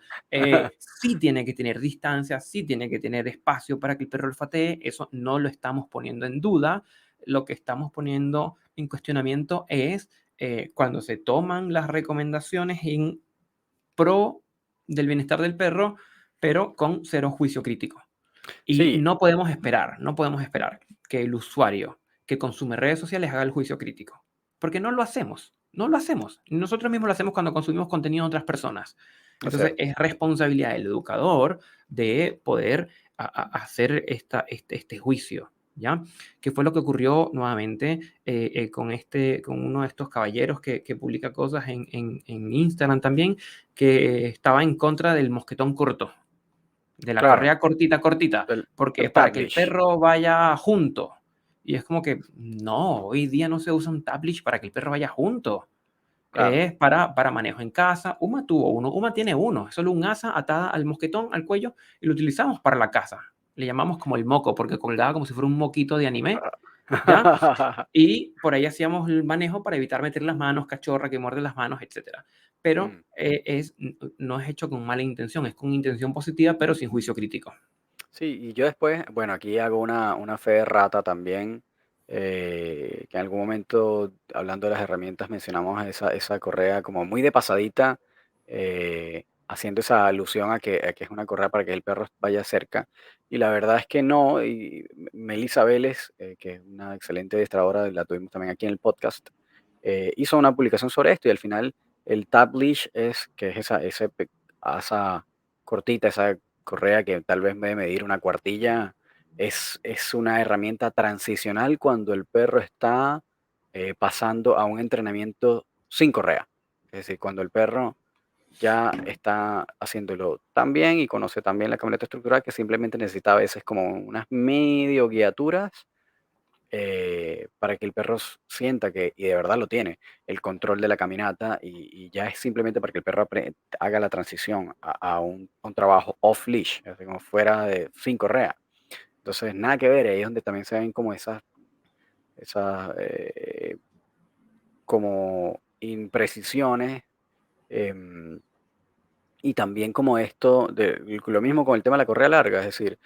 Sí tiene que tener distancia, sí tiene que tener espacio para que el perro olfatee, eso no lo estamos poniendo en duda. Lo que estamos poniendo en cuestionamiento es cuando se toman las recomendaciones en pro del bienestar del perro, pero con cero juicio crítico. Y Sí, no podemos esperar que el usuario que consume redes sociales haga el juicio crítico, porque no lo hacemos, no lo hacemos. Nosotros mismos lo hacemos cuando consumimos contenido de otras personas. es Entonces cierto. es responsabilidad del educador de poder hacer este juicio, ¿ya? ¿Qué fue lo que ocurrió nuevamente con uno de estos caballeros que publica cosas en Instagram también, que estaba en contra del mosquetón corto, de la Claro, correa cortita, cortita, el, porque el para que el tablish. perro vaya junto. Y es como que no, hoy día no se usa un tablish para que el perro vaya junto. Claro. Es para manejo en casa. Uma tuvo uno, Uma tiene uno, es solo un asa atada al mosquetón, al cuello, y lo utilizamos para la casa. Le llamamos como el moco, porque colgaba como si fuera un moquito de anime, ¿ya? Y por ahí hacíamos el manejo para evitar meter las manos, cachorra que muerde las manos, etcétera. Pero Mm, no es hecho con mala intención, es con intención positiva, pero sin juicio crítico. sí, y yo después, bueno, aquí hago una fe de rata también, que en algún momento, hablando de las herramientas, mencionamos esa correa como muy de pasadita, haciendo esa alusión a que es una correa para que el perro vaya cerca. Y la verdad es que no, y Melissa Vélez, que es una excelente adestradora, la tuvimos también aquí en el podcast, hizo una publicación sobre esto y al final el tap leash que es asa cortita, esa correa que tal vez debe medir una cuartilla, es una herramienta transicional cuando el perro está pasando a un entrenamiento sin correa. Es decir, cuando el perro ya está haciéndolo tan bien y conoce tan bien la camioneta estructural que simplemente necesita a veces como unas medio guiaturas para que el perro sienta que, y de verdad lo tiene, el control de la caminata y ya es simplemente para que el perro haga la transición a un trabajo off-leash, es decir, como fuera de, sin correa. Entonces, nada que ver, ahí es donde también se ven como esas como imprecisiones. em, y también como esto, lo mismo con el tema de la correa larga, es decir,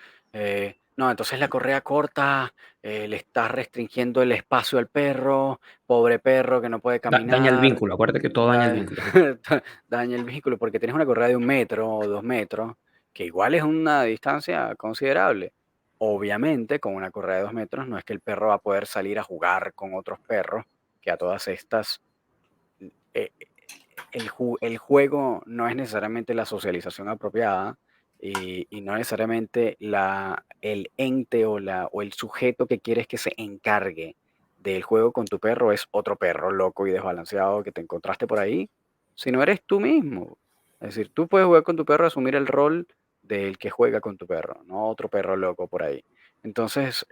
No, entonces la correa corta, le estás restringiendo el espacio al perro, pobre perro que no puede Daña el caminar, vínculo, acuérdate que todo daña el da- vínculo. daña el vehículo porque tienes una correa de 1 metro o 2 metros, que igual es una distancia considerable. Obviamente, con una correa de 2 metros no es que el perro va a poder salir a jugar con otros perros, que a todas estas eh, el juego no es necesariamente la socialización apropiada y no necesariamente el ente o el sujeto que quieres que se encargue del juego con tu perro es otro perro loco y desbalanceado que te encontraste por ahí, sino eres tú mismo. Es decir, tú puedes jugar con tu perro, asumir el rol del que juega con tu perro, no otro perro loco por ahí. Entonces,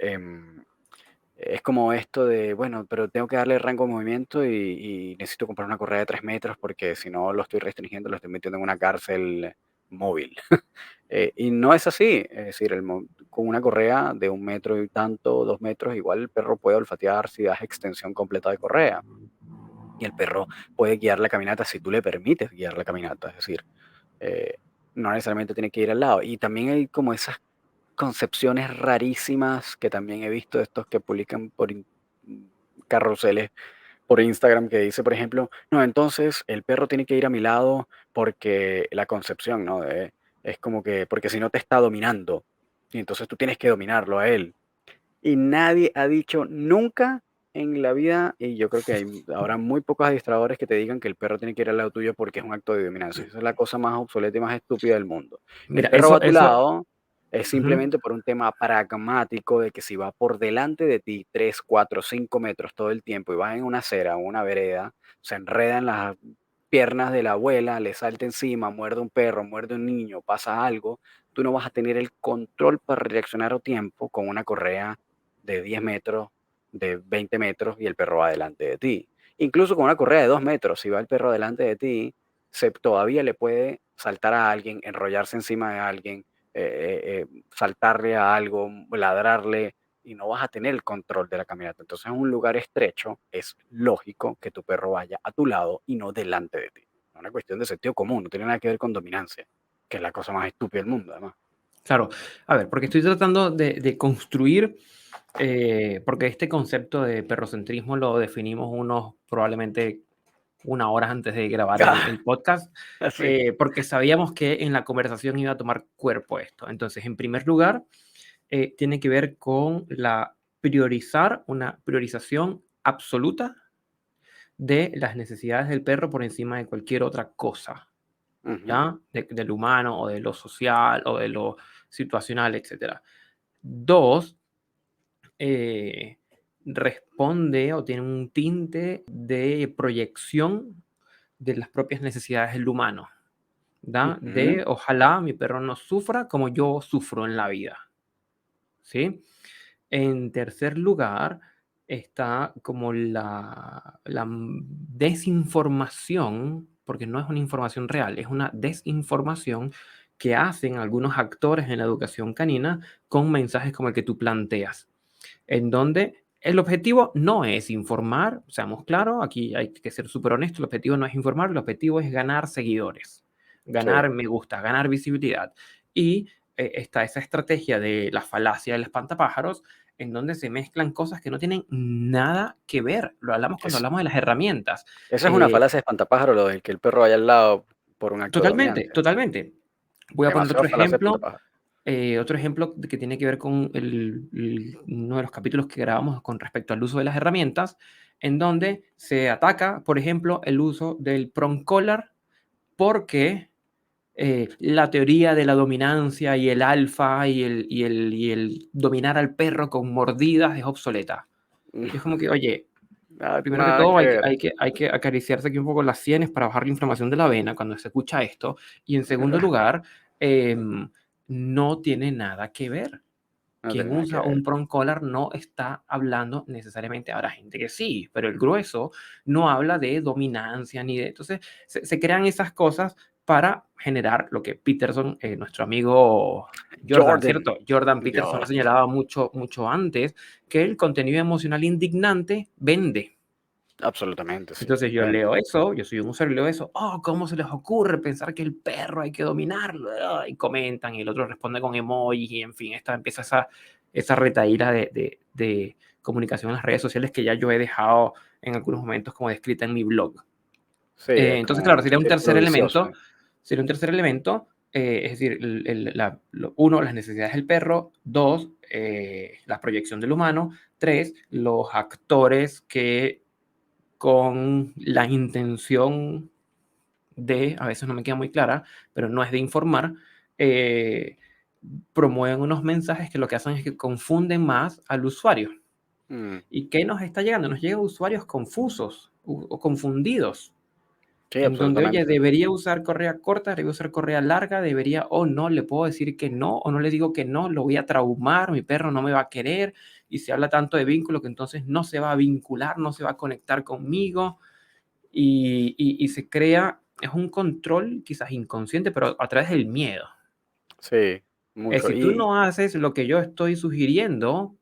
es como esto de, bueno, pero tengo que darle rango de movimiento y necesito comprar una correa de 3 metros porque si no lo estoy restringiendo, lo estoy metiendo en una cárcel móvil. Y no es así, es decir, con una correa de 1 metro y tanto, 2 metros, igual el perro puede olfatear si das extensión completa de correa. Y el perro puede guiar la caminata si tú le permites guiar la caminata, es decir, eh, no necesariamente tiene que ir al lado. Y también hay como esas concepciones rarísimas que también he visto de estos que publican carruseles por Instagram que dice, por ejemplo, no, entonces el perro tiene que ir a mi lado porque la concepción, ¿no? Es como que, porque si no te está dominando y entonces tú tienes que dominarlo a él. Y nadie ha dicho nunca en la vida, y yo creo que habrá muy pocos adiestradores que te digan que el perro tiene que ir al lado tuyo porque es un acto de dominancia. Esa es la cosa más obsoleta y más estúpida del mundo. El Mira, perro va a tu lado es ujú. simplemente por un tema pragmático de que si va por delante de ti 3 4 5 metros todo el tiempo y vas en una acera o una vereda, se enreda en las piernas de la abuela, le salta encima, muerde un perro, muerde un niño, pasa algo, tú no vas a tener el control para reaccionar a tiempo con una correa de 10 metros, de 20 metros y el perro va delante de ti. Incluso con una correa de 2 metros, si va el perro delante de ti, todavía le puede saltar a alguien, enrollarse encima de alguien, saltarle a algo, ladrarle y no vas a tener el control de la caminata. Entonces, en un lugar estrecho es lógico que tu perro vaya a tu lado y no delante de ti. Es una cuestión de sentido común, no tiene nada que ver con dominancia, que es la cosa más estúpida del mundo, además. Claro, a ver, porque estoy tratando de construir, porque este concepto de perrocentrismo lo definimos unos probablemente 1 hora antes de grabar el podcast, Así. porque sabíamos que en la conversación iba a tomar cuerpo esto. Entonces, en primer lugar, tiene que ver con priorizar una priorización absoluta de las necesidades del perro por encima de cualquier otra cosa. Ujú, ¿Ya? Del humano o de lo social o de lo situacional, etcétera. Dos, eh, responde o tiene un tinte de proyección de las propias necesidades del humano, ¿da? ujú, De ojalá mi perro no sufra como yo sufro en la vida, ¿sí? En tercer lugar, está como la desinformación, porque no es una información real, es una desinformación que hacen algunos actores en la educación canina con mensajes como el que tú planteas, en donde el objetivo no es informar, seamos claros, aquí hay que ser súper honesto, el objetivo no es informar, el objetivo es ganar seguidores, sí. ganar me gusta, ganar visibilidad. Y está esa estrategia de la falacia del espantapájaros, en donde se mezclan cosas que no tienen nada que ver. Lo hablamos cuando Es, hablamos de las herramientas. Esa es una Eh, falacia de espantapájaro, lo de que el perro vaya al lado por un acto de Totalmente, dominancia. totalmente. Voy a poner Demasiado falacia de espantapájaro. otro ejemplo que tiene que ver con uno de los capítulos que grabamos con respecto al uso de las herramientas, en donde se ataca, por ejemplo, el uso del prong collar porque la teoría de la dominancia y el alfa y el dominar al perro con mordidas es obsoleta. Y es como que, oye, primero que Nada todo que hay que, ver. hay que, hay que acariciarse aquí un poco las sienes para bajar la inflamación de la vena cuando se escucha esto. Y en segundo lugar, no tiene nada que ver. No Quien tiene nada que usa ver. un prong collar no está hablando necesariamente, habrá gente que sí, pero el grueso no habla de dominancia ni de... Entonces, se crean esas cosas para generar lo que Peterson, nuestro amigo Jordan, Jordan. ¿cierto? Jordan Peterson ha Jordan. señalado mucho, mucho antes que el contenido emocional indignante vende. Absolutamente, sí. Entonces yo Vende. leo eso, yo soy un usuario y leo eso, oh, ¿cómo se les ocurre pensar que el perro hay que dominarlo? Ah, y comentan y el otro responde con emojis y en fin, esta empieza esa esa retaíla de comunicación en las redes sociales que ya yo he dejado en algunos momentos como descrita en mi blog. Sí, es Entonces, como claro, un círculo vicioso. sería un tercer elemento, es decir, uno, las necesidades del perro; dos, la proyección del humano; tres, los actores que con la intención de, a veces no me queda muy clara, pero no es de informar, eh, promueven unos mensajes que lo que hacen es que confunden más al usuario. Mm, ¿Y qué nos está llegando? Nos llegan usuarios confusos o confundidos, sí, en donde, oye, absolutamente. debería usar correa corta, debería usar correa larga, debería o no, le puedo decir que no, o no le digo que no, lo voy a traumar, mi perro no me va a querer, y se habla tanto de vínculo que entonces no se va a vincular, no se va a conectar conmigo, y se crea, es un control quizás inconsciente, pero a través del miedo. Sí, Es mucho. si tú no haces lo que yo estoy sugiriendo,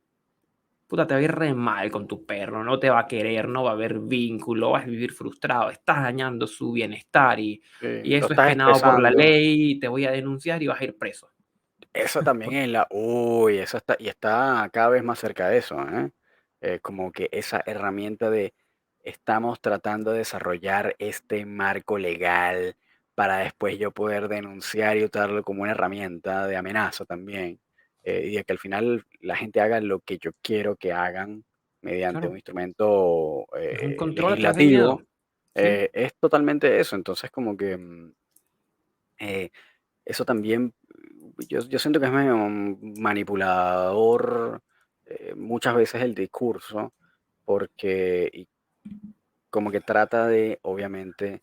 puta, te va a ir re mal con tu perro, no te va a querer, no va a haber vínculo, vas a vivir frustrado, estás dañando su bienestar Sí, y lo eso es estás penado por la estresando. ley, te voy a denunciar y vas a ir preso. Eso también es uy, eso está, y está cada vez más cerca de eso, ¿eh? Como que esa herramienta de estamos tratando de desarrollar este marco legal para después yo poder denunciar y usarlo como una herramienta de amenaza también, y de que al final la gente haga lo que yo quiero que hagan mediante un Claro, instrumento es un control a través del legislativo, miedo. Sí, es totalmente eso. Entonces como que eh, eso también, yo siento que es medio manipulador, muchas veces el discurso, porque y como que trata de, obviamente,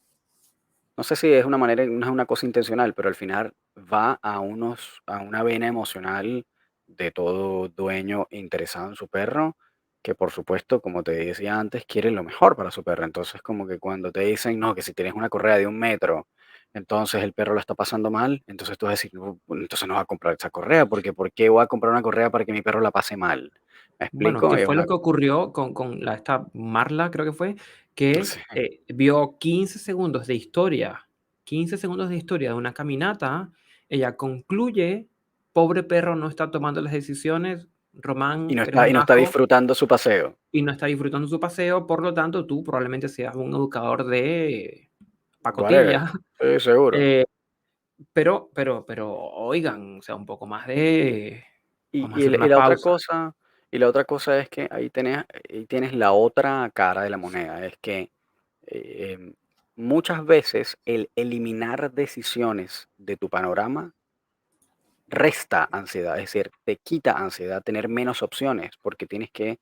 no sé si es una manera, no es una cosa intencional, pero al final va a una vena emocional de todo dueño interesado en su perro, que por supuesto, como te decía antes, quiere lo mejor para su perro. Entonces, como que cuando te dicen, no, que si tienes una correa de 1 metro, entonces el perro lo está pasando mal, entonces tú vas a decir, "No, pues, entonces no va a comprar esa correa, porque ¿por qué voy a comprar una correa para que mi perro la pase mal?" ¿Me bueno, explico? ¿qué Es fue lo una... que ocurrió esta Marla, creo que fue, que Sí. vio 15 segundos de historia, 15 segundos de historia de una caminata, ella concluye, pobre perro no está tomando las decisiones, Román, eres Y un no está asco, disfrutando su paseo. y no está disfrutando su paseo, por lo tanto, tú probablemente seas un educador de Whatever. pacotilla, Sí, seguro. eh, pero, oigan, o sea, un poco más de, vamos a hacer Y una la otra pausa. cosa es que ahí tienes la otra cara de la moneda, es que, em, muchas veces el eliminar decisiones de tu panorama resta ansiedad, es decir, te quita ansiedad tener menos opciones, porque tienes que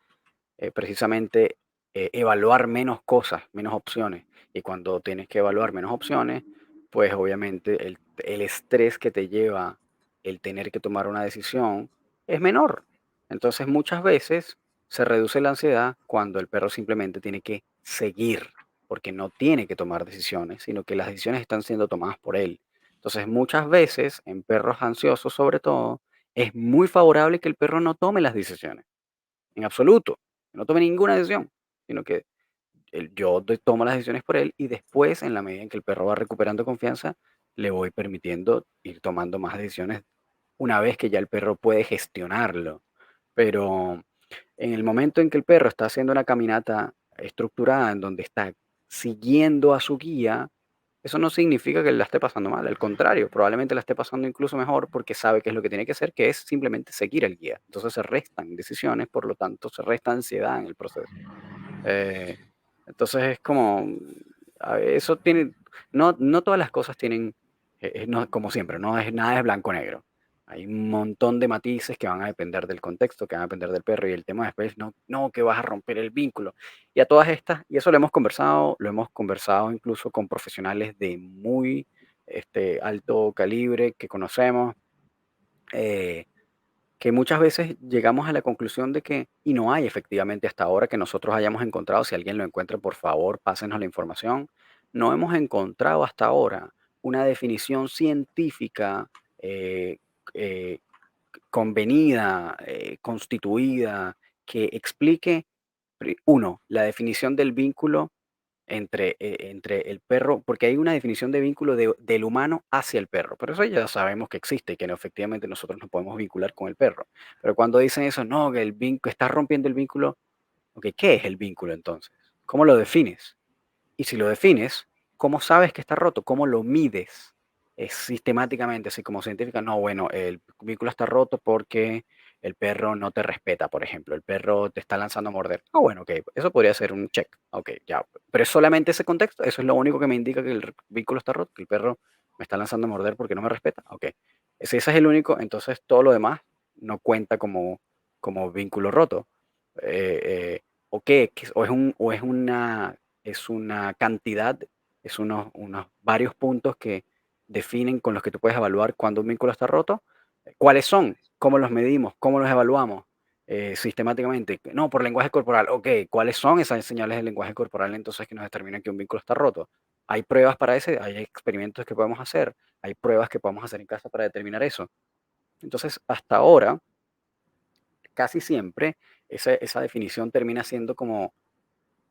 precisamente evaluar menos cosas, menos opciones. Y cuando tienes que evaluar menos opciones, pues obviamente el estrés que te lleva el tener que tomar una decisión es menor. Entonces muchas veces se reduce la ansiedad cuando el perro simplemente tiene que seguir, porque no tiene que tomar decisiones, sino que las decisiones están siendo tomadas por él. Entonces muchas veces en perros ansiosos sobre todo, es muy favorable que el perro no tome las decisiones en absoluto, que no tome ninguna decisión, sino que tomo las decisiones por él y después, en la medida en que el perro va recuperando confianza, le voy permitiendo ir tomando más decisiones una vez que ya el perro puede gestionarlo. Pero en el momento en que el perro está haciendo una caminata estructurada, en donde está siguiendo a su guía, eso no significa que la esté pasando mal, al contrario, probablemente la esté pasando incluso mejor porque sabe qué es lo que tiene que hacer, que es simplemente seguir al guía. Entonces se restan decisiones, por lo tanto se resta ansiedad en el proceso. Eh, entonces es como, eso tiene, no todas las cosas tienen, no, como siempre, no es nada es blanco-negro. Hay un montón de matices que van a depender del contexto, que van a depender del perro y el tema después, no, que vas a romper el vínculo. Y a todas estas, y eso lo hemos conversado incluso con profesionales de muy alto calibre que conocemos, eh, que muchas veces llegamos a la conclusión de que, y no hay efectivamente hasta ahora que nosotros hayamos encontrado, si alguien lo encuentra, por favor, pásenos la información, no hemos encontrado hasta ahora una definición científica eh, eh, convenida, constituida, que explique, uno, la definición del vínculo entre el perro, porque hay una definición de vínculo del humano hacia el perro, pero eso ya sabemos que existe y que no, efectivamente nosotros nos podemos vincular con el perro. Pero cuando dicen eso, no, que el vínculo, estás rompiendo el vínculo, ok, ¿qué es el vínculo entonces? ¿Cómo lo defines? Y si lo defines, ¿cómo sabes que está roto? ¿Cómo lo mides? Es sistemáticamente, así como científica, no, bueno, el vínculo está roto porque el perro no te respeta, por ejemplo, el perro te está lanzando a morder. Ah, bueno, ok, eso podría ser un check, ok, ya, pero es solamente ese contexto, eso es lo único que me indica que el vínculo está roto, que el perro me está lanzando a morder porque no me respeta, ok. Si ese es el único, entonces todo lo demás no cuenta como vínculo roto. ¿O qué? ¿O es una cantidad, es unos varios puntos que definen con los que tú puedes evaluar cuándo un vínculo está roto? ¿Cuáles son? ¿Cómo los medimos? ¿Cómo los evaluamos? Sistemáticamente. No, por lenguaje corporal. Ok, ¿cuáles son esas señales del lenguaje corporal entonces que nos determinan que un vínculo está roto? Hay pruebas para eso, hay experimentos que podemos hacer, hay pruebas que podemos hacer en casa para determinar eso. Entonces, hasta ahora, casi siempre, esa definición termina siendo como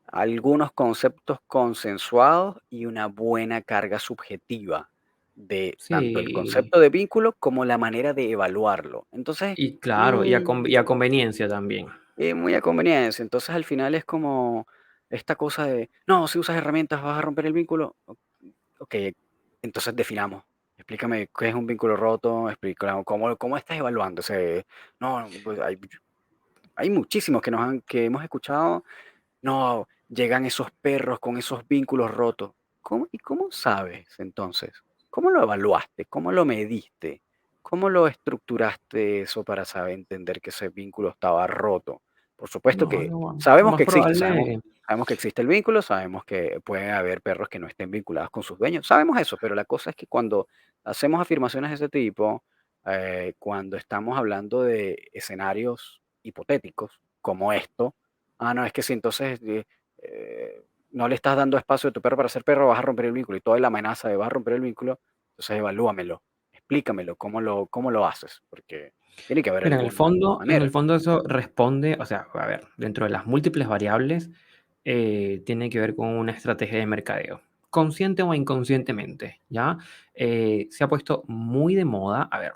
algunos conceptos consensuados y una buena carga subjetiva de tanto el Sí, concepto de vínculo como la manera de evaluarlo. Entonces, y claro, y a mm, conveniencia también. muy a conveniencia. Entonces, al final es como esta cosa de, no, si usas herramientas vas a romper el vínculo. Ok, entonces definamos. Explícame qué es un vínculo roto, explícame cómo estás evaluando. O sea, no, pues hay muchísimos que hemos escuchado. No, llegan esos perros con esos vínculos rotos. ¿Y cómo sabes entonces? ¿Cómo lo evaluaste? ¿Cómo lo mediste? ¿Cómo lo estructuraste eso para saber entender que ese vínculo estaba roto? Por supuesto No, que lo sabemos más que existe, sabemos, probable, sabemos que existe el vínculo, sabemos que puede haber perros que no estén vinculados con sus dueños, sabemos eso, pero la cosa es que cuando hacemos afirmaciones de ese tipo, cuando estamos hablando de escenarios hipotéticos como esto, ah, no, es que si entonces no le estás dando espacio a tu perro para ser perro, vas a romper el vínculo y toda la amenaza de vas a romper el vínculo, entonces evalúamelo, explícamelo, cómo lo haces, porque tiene que haber mira, alguna en manera. el fondo eso responde, o sea, a ver, dentro de las múltiples variables, tiene que ver con una estrategia de mercadeo, consciente o inconscientemente, ¿ya? Se ha puesto muy de moda, a ver,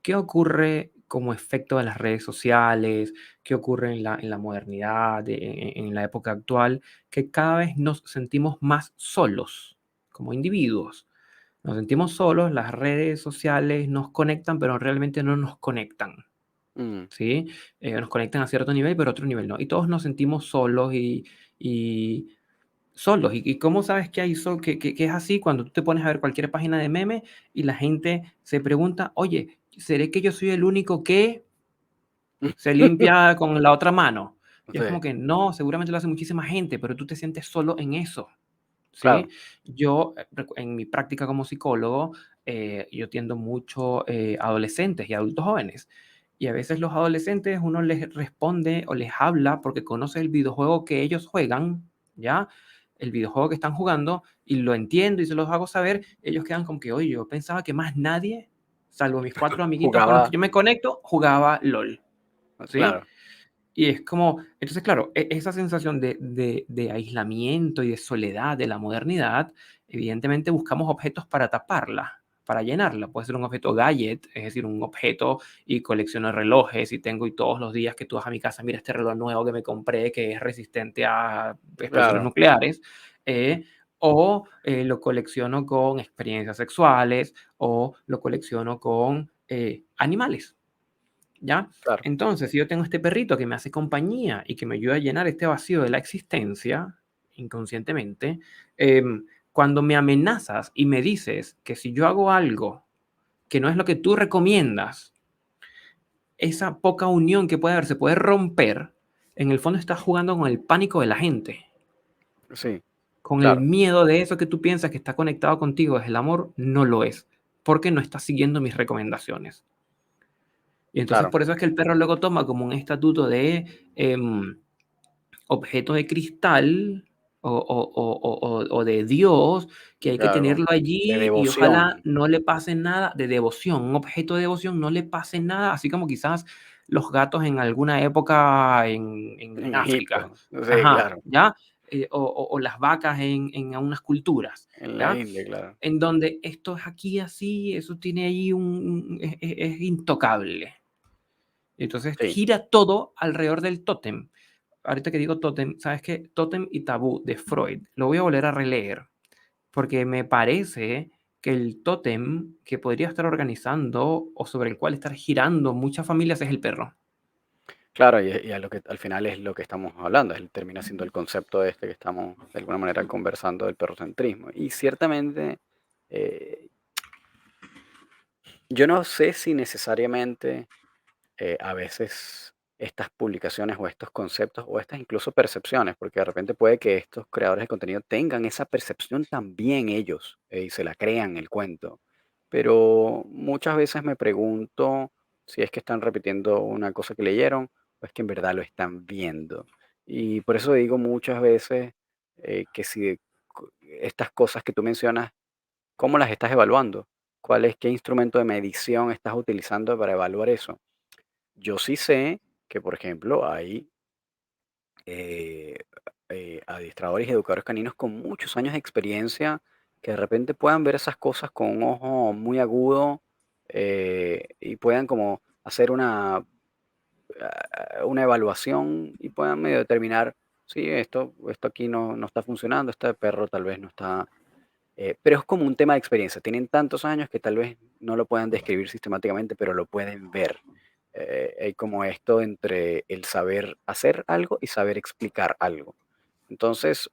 ¿qué ocurre como efecto de las redes sociales? ¿Qué ocurre en la modernidad, en la época actual? Que cada vez nos sentimos más solos como individuos. Nos sentimos solos, las redes sociales nos conectan, pero realmente no nos conectan, Mm, ¿sí? Nos conectan a cierto nivel, pero a otro nivel no. Y todos nos sentimos solos y solos. ¿Y cómo sabes que, que es así cuando tú te pones a ver cualquier página de meme y la gente se pregunta, oye, ¿seré que yo soy el único que se limpia con la otra mano? Y es como sí, que no, seguramente lo hace muchísima gente, pero tú te sientes solo en eso. ¿Sí? claro, Yo, en mi práctica como psicólogo, yo atiendo mucho adolescentes y adultos jóvenes. Y a veces los adolescentes uno les responde o les habla porque conoce el videojuego que ellos juegan, ¿ya? El videojuego que están jugando y lo entiendo y se los hago saber. Ellos quedan como que, oye, yo pensaba que más nadie, salvo mis 4 amiguitos con los que jugaba, yo me conecto, jugaba LOL, ¿sí? claro, Y es como, entonces, claro, esa sensación de aislamiento y de soledad de la modernidad, evidentemente buscamos objetos para taparla, para llenarla. Puede ser un objeto gadget, es decir, un objeto y colecciono relojes y tengo y todos los días que tú vas a mi casa, mira este reloj nuevo que me compré que es resistente a explosiones claro, nucleares. O lo colecciono con experiencias sexuales o lo colecciono con animales. ¿Ya? claro, Entonces, si yo tengo este perrito que me hace compañía y que me ayuda a llenar este vacío de la existencia, inconscientemente, cuando me amenazas y me dices que si yo hago algo que no es lo que tú recomiendas, esa poca unión que puede haber se puede romper, en el fondo estás jugando con el pánico de la gente, sí, con el claro, miedo de eso que tú piensas que está conectado contigo desde el amor, no lo es, porque no estás siguiendo mis recomendaciones. Y entonces claro, por eso es que el perro luego toma como un estatuto de objeto de cristal o de Dios, que hay que claro, tenerlo de allí y ojalá devoción no le pase nada de devoción, un objeto de devoción no le pase nada, así como quizás los gatos en alguna época en en África. Egipto, sí, Ajá, claro, ¿ya? o las vacas en unas culturas, En la ¿ya? India, claro. En donde esto es aquí así, eso tiene ahí es intocable. Entonces Sí, gira todo alrededor del tótem. Ahorita que digo tótem, ¿sabes qué? Tótem y tabú de Freud. Lo voy a volver a releer porque me parece que el tótem que podría estar organizando o sobre el cual estar girando muchas familias es el perro. claro, y a lo que al final es lo que estamos hablando, termina siendo el concepto este que estamos de alguna manera conversando del perrocentrismo. Y ciertamente, eh, yo no sé si necesariamente a veces estas publicaciones o estos conceptos o estas incluso percepciones, porque de repente puede que estos creadores de contenido tengan esa percepción también ellos y se la crean el cuento. Pero muchas veces me pregunto si es que están repitiendo una cosa que leyeron o es que en verdad lo están viendo. Y por eso digo muchas veces que si estas cosas que tú mencionas, ¿cómo las estás evaluando? Qué instrumento de medición estás utilizando para evaluar eso? Yo sí sé que, por ejemplo, hay eh, adiestradores y educadores caninos con muchos años de experiencia que de repente puedan ver esas cosas con un ojo muy agudo y puedan como hacer una evaluación y puedan medio determinar, sí, esto aquí no está funcionando, este perro tal vez no está pero es como un tema de experiencia. Tienen tantos años que tal vez no lo puedan describir sistemáticamente, pero lo pueden ver. Hay como esto entre el saber hacer algo y saber explicar algo. Entonces,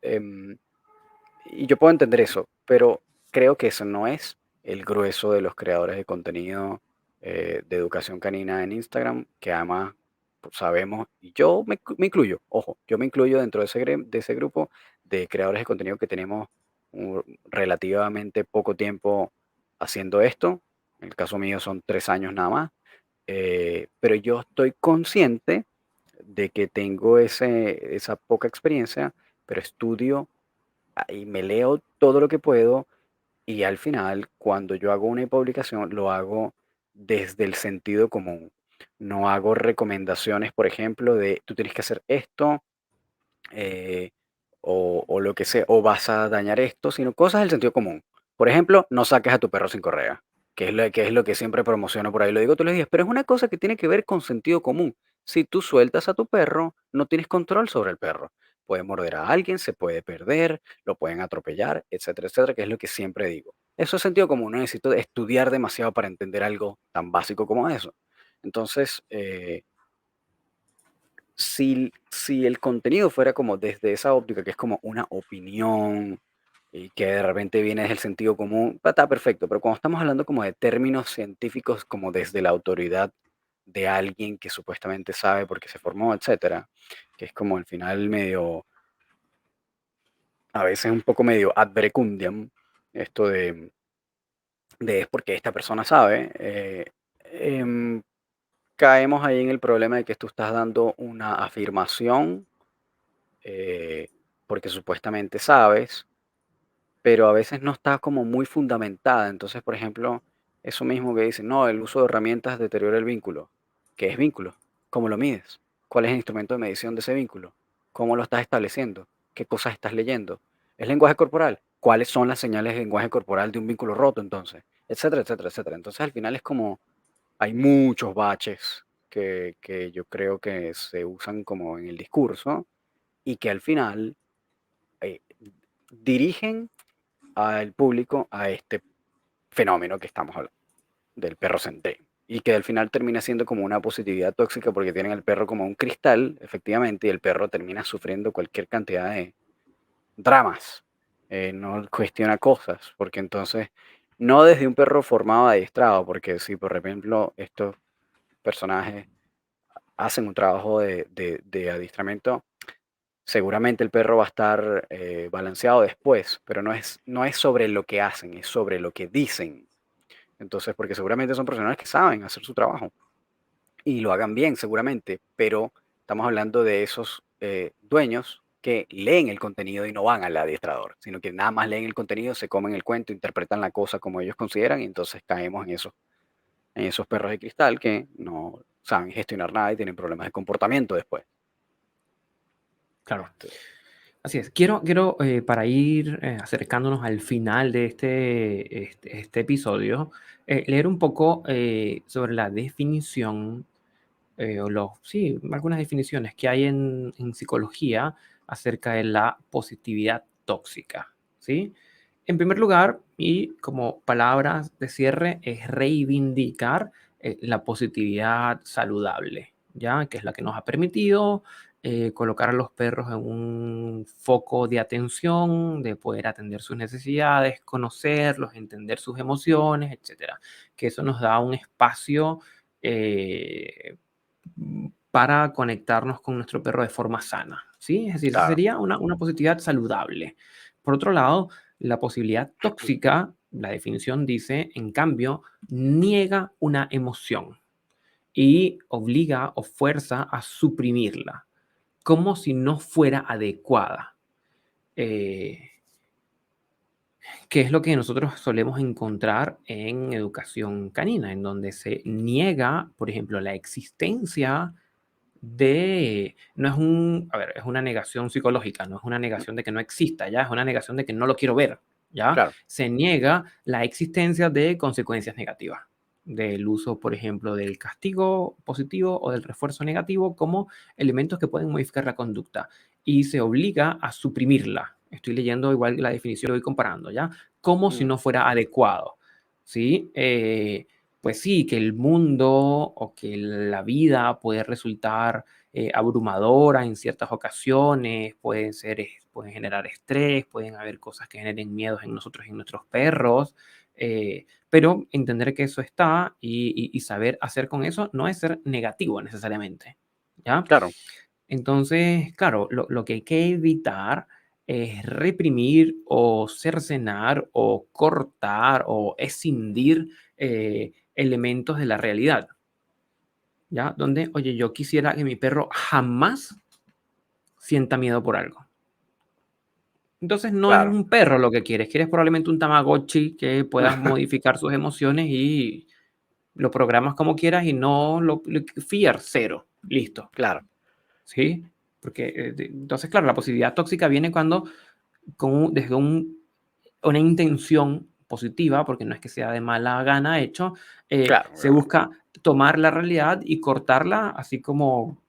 y yo puedo entender eso, pero creo que eso no es el grueso de los creadores de contenido de educación canina en Instagram, que además pues, sabemos, y yo me incluyo, ojo, yo me incluyo dentro de de ese grupo de creadores de contenido que tenemos relativamente poco tiempo haciendo esto. En el caso mío son 3 años nada más, pero yo estoy consciente de que tengo esa poca experiencia, pero estudio y me leo todo lo que puedo y al final, cuando yo hago una publicación, lo hago desde el sentido común. No hago recomendaciones, por ejemplo, de tú tienes que hacer esto eh, o lo que sea, o vas a dañar esto, sino cosas del sentido común. Por ejemplo, no saques a tu perro sin correa, que es lo que siempre promociono por ahí, lo digo todos los días, pero es una cosa que tiene que ver con sentido común. Si tú sueltas a tu perro, no tienes control sobre el perro. Puede morder a alguien, se puede perder, lo pueden atropellar, etcétera, que es lo que siempre digo. Eso es sentido común, no necesito estudiar demasiado para entender algo tan básico como eso. Entonces, si el contenido fuera como desde esa óptica, que es como una opinión y que de repente viene desde el sentido común, está perfecto, pero cuando estamos hablando como de términos científicos, como desde la autoridad de alguien que supuestamente sabe por qué se formó, etcétera, que es como al final medio, a veces un poco medio ad verecundiam, esto de es porque esta persona sabe, em, caemos ahí en el problema de que tú estás dando una afirmación eh, porque supuestamente sabes, pero a veces no está como muy fundamentada. Entonces, por ejemplo, eso mismo que dicen, no, el uso de herramientas deteriora el vínculo. ¿Qué es vínculo? ¿Cómo lo mides? ¿Cuál es el instrumento de medición de ese vínculo? ¿Cómo lo estás estableciendo? ¿Qué cosas estás leyendo? ¿Es lenguaje corporal? ¿Cuáles son las señales de lenguaje corporal de un vínculo roto entonces? Etcétera, etcétera, etcétera. Entonces al final es como, hay muchos baches que yo creo que se usan como en el discurso y que al final eh, dirigen al público a este fenómeno que estamos hablando, del perro centré. Y que al final termina siendo como una positividad tóxica porque tienen al perro como un cristal, efectivamente, y el perro termina sufriendo cualquier cantidad de dramas. No cuestiona cosas, porque entonces, no desde un perro formado adiestrado, porque si por ejemplo estos personajes hacen un trabajo de adiestramiento, seguramente el perro va a estar balanceado después, pero no es sobre lo que hacen, es sobre lo que dicen. Entonces, porque seguramente son profesionales que saben hacer su trabajo y lo hagan bien, seguramente, pero estamos hablando de esos dueños que leen el contenido y no van al adiestrador, sino que nada más leen el contenido, se comen el cuento, interpretan la cosa como ellos consideran y entonces caemos en esos perros de cristal que no saben gestionar nada y tienen problemas de comportamiento después. Claro. Este, Así es. Quiero para ir acercándonos al final de este episodio, leer un poco sobre la definición, sí, algunas definiciones que hay en psicología acerca de la positividad tóxica, ¿sí? En primer lugar, y como palabras de cierre, es reivindicar la positividad saludable, ¿ya? Que es la que nos ha permitido colocar a los perros en un foco de atención, de poder atender sus necesidades, conocerlos, entender sus emociones, etcétera. Que eso nos da un espacio para conectarnos con nuestro perro de forma sana, ¿sí? Es decir, esa Claro. sería una positividad saludable. Por otro lado, la posibilidad tóxica, la definición dice, en cambio, niega una emoción y obliga o fuerza a suprimirla, como si no fuera adecuada. Eh, que es lo que nosotros solemos encontrar en educación canina, en donde se niega, por ejemplo, la existencia no es a ver, es una negación psicológica, no es una negación de que no exista, ya es una negación de que no lo quiero ver, ya Claro, se niega la existencia de consecuencias negativas del uso, por ejemplo, del castigo positivo o del refuerzo negativo como elementos que pueden modificar la conducta y se obliga a suprimirla. Estoy leyendo igual la definición, lo voy comparando, ¿ya? Como si mm, no fuera adecuado, ¿sí? Pues sí, que el mundo o que la vida puede resultar abrumadora en ciertas ocasiones, pueden generar estrés, pueden haber cosas que generen miedos en nosotros y en nuestros perros, pero entender que eso está y saber hacer con eso no es ser negativo necesariamente, ¿ya? claro, Entonces, claro, lo que hay que evitar es reprimir o cercenar o cortar o escindir elementos de la realidad, ¿ya? Donde, oye, yo quisiera que mi perro jamás sienta miedo por algo. Entonces no es claro, un perro lo que quieres, quieres probablemente un Tamagotchi que puedas modificar sus emociones y lo programas como quieras y no fear cero, listo, claro, ¿sí? Porque entonces, claro, la positividad tóxica viene cuando desde una intención positiva, porque no es que sea de mala gana hecho, claro, se claro. busca tomar la realidad y cortarla, así como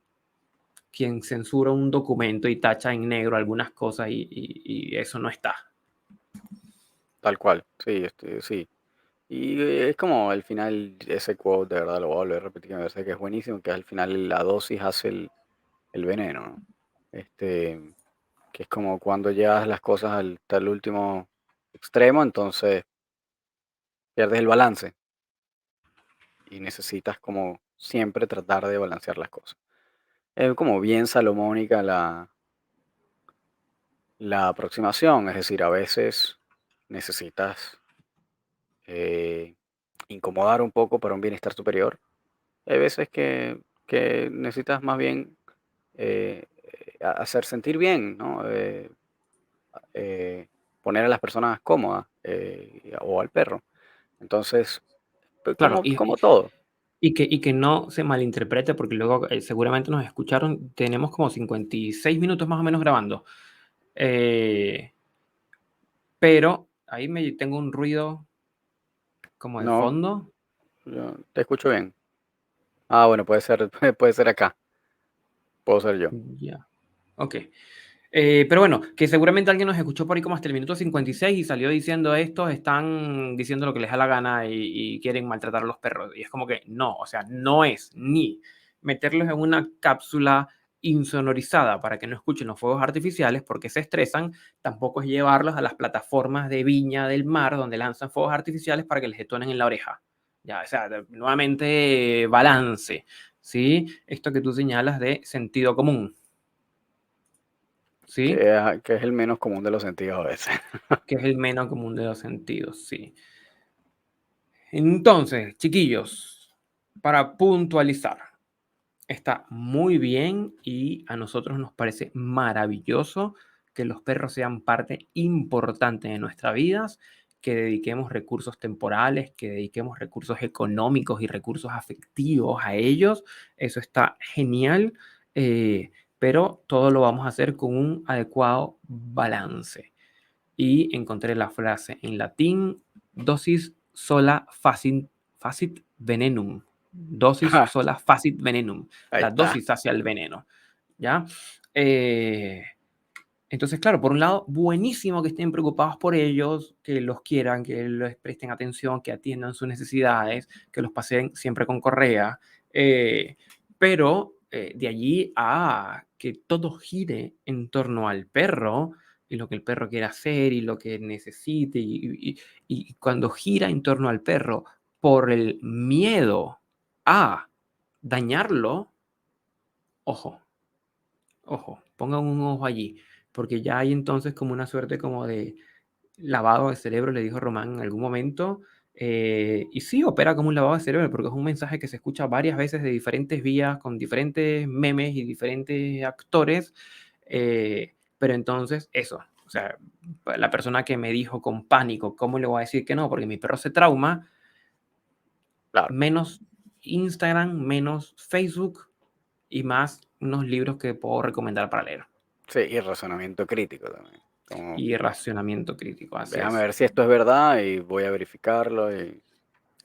quien censura un documento y tacha en negro algunas cosas y eso no está. Tal cual. Sí, sí. Y es como al final ese quote, de verdad lo voy a volver a repetir, me parece que es buenísimo, que al final la dosis hace el veneno, ¿no? Este, que es como cuando llevas las cosas al tal último extremo, entonces pierdes el balance y necesitas como siempre tratar de balancear las cosas. Es como bien salomónica la aproximación, es decir, a veces necesitas eh, incomodar un poco para un bienestar superior. Hay veces que necesitas más bien hacer sentir bien, ¿no? Eh, poner a las personas cómodas o al perro. Entonces, pues, Claro, como todo. y que no se malinterprete, porque luego seguramente nos escucharon, tenemos como 56 minutos más o menos grabando, eh, pero ahí tengo un ruido como de No, fondo. yo te escucho bien. Ah, bueno, puede ser, puede ser acá, puedo ser yo. Ya, ok. Pero bueno, que seguramente alguien nos escuchó por ahí como hasta el minuto 56 y salió diciendo estos están diciendo lo que les da la gana y quieren maltratar a los perros. Y es como que no, o sea, no es ni meterlos en una cápsula insonorizada para que no escuchen los fuegos artificiales porque se estresan, tampoco es llevarlos a las plataformas de Viña del Mar donde lanzan fuegos artificiales para que les detonen en la oreja. Ya, o sea, nuevamente balance, ¿sí? Esto que tú señalas de sentido común, ¿sí? Que es el menos común de los sentidos a veces. Que es el menos común de los sentidos, sí. Entonces, chiquillos, para puntualizar, está muy bien y a nosotros nos parece maravilloso que los perros sean parte importante de nuestras vidas, que dediquemos recursos temporales, que dediquemos recursos económicos y recursos afectivos a ellos. Eso está genial. pero todo lo vamos a hacer con un adecuado balance. Y encontré la frase en latín: dosis sola facit venenum. Dosis sola facit venenum. Ahí La está. dosis hacia el veneno. ¿Ya? Entonces, claro, por un lado, buenísimo que estén preocupados por ellos, que los quieran, que les presten atención, que atiendan sus necesidades, que los pasen siempre con correa, pero de allí a que todo gire en torno al perro y lo que el perro quiere hacer y lo que necesite, y cuando gira en torno al perro por el miedo a dañarlo, ojo, ojo, pongan un ojo allí, porque ya hay entonces como una suerte como de lavado de cerebro, le dijo Román en algún momento, y sí, opera como un lavado de cerebro, porque es un mensaje que se escucha varias veces de diferentes vías, con diferentes memes y diferentes actores, pero entonces eso, o sea, la persona que me dijo con pánico, ¿cómo le voy a decir que no? Porque mi perro se trauma, Claro. menos Instagram, menos Facebook y más unos libros que puedo recomendar para leer. Sí, y razonamiento crítico también. Como, Y racionamiento crítico, así déjame es. ver si esto es verdad y voy a verificarlo y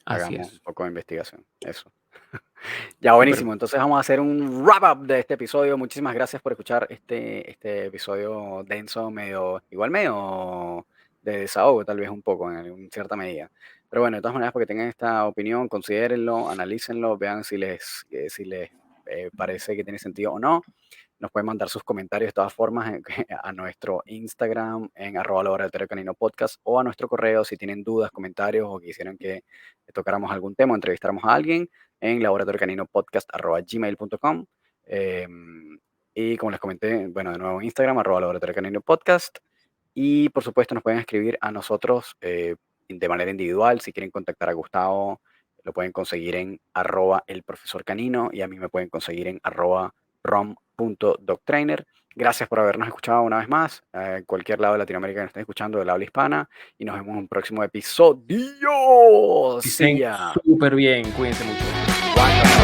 Así hagamos un es. poco de investigación. Eso. Ya, Súper. buenísimo. Entonces vamos a hacer un wrap up de este episodio. Muchísimas gracias por escuchar este episodio denso, igual medio de desahogo, tal vez un poco, en cierta medida. Pero bueno, de todas maneras, porque tengan esta opinión, considérenlo, analícenlo, vean si les parece que tiene sentido o no. Nos pueden mandar sus comentarios de todas formas a nuestro Instagram en @laboratorio canino podcast o a nuestro correo si tienen dudas, comentarios o quisieran que tocáramos algún tema o entrevistáramos a alguien en laboratoriocaninopodcast@gmail.com. Y como les comenté, bueno, de nuevo en Instagram, @laboratoriocaninopodcast. Y por supuesto nos pueden escribir a nosotros de manera individual. Si quieren contactar a Gustavo, lo pueden conseguir en @elprofesorcanino y a mí me pueden conseguir en @rom.doctrainer. Gracias por habernos escuchado una vez más, en cualquier lado de Latinoamérica que nos estén escuchando, del habla hispana, y nos vemos en un próximo episodio. Que See estén ya. súper bien. Cuídense mucho. Guácala.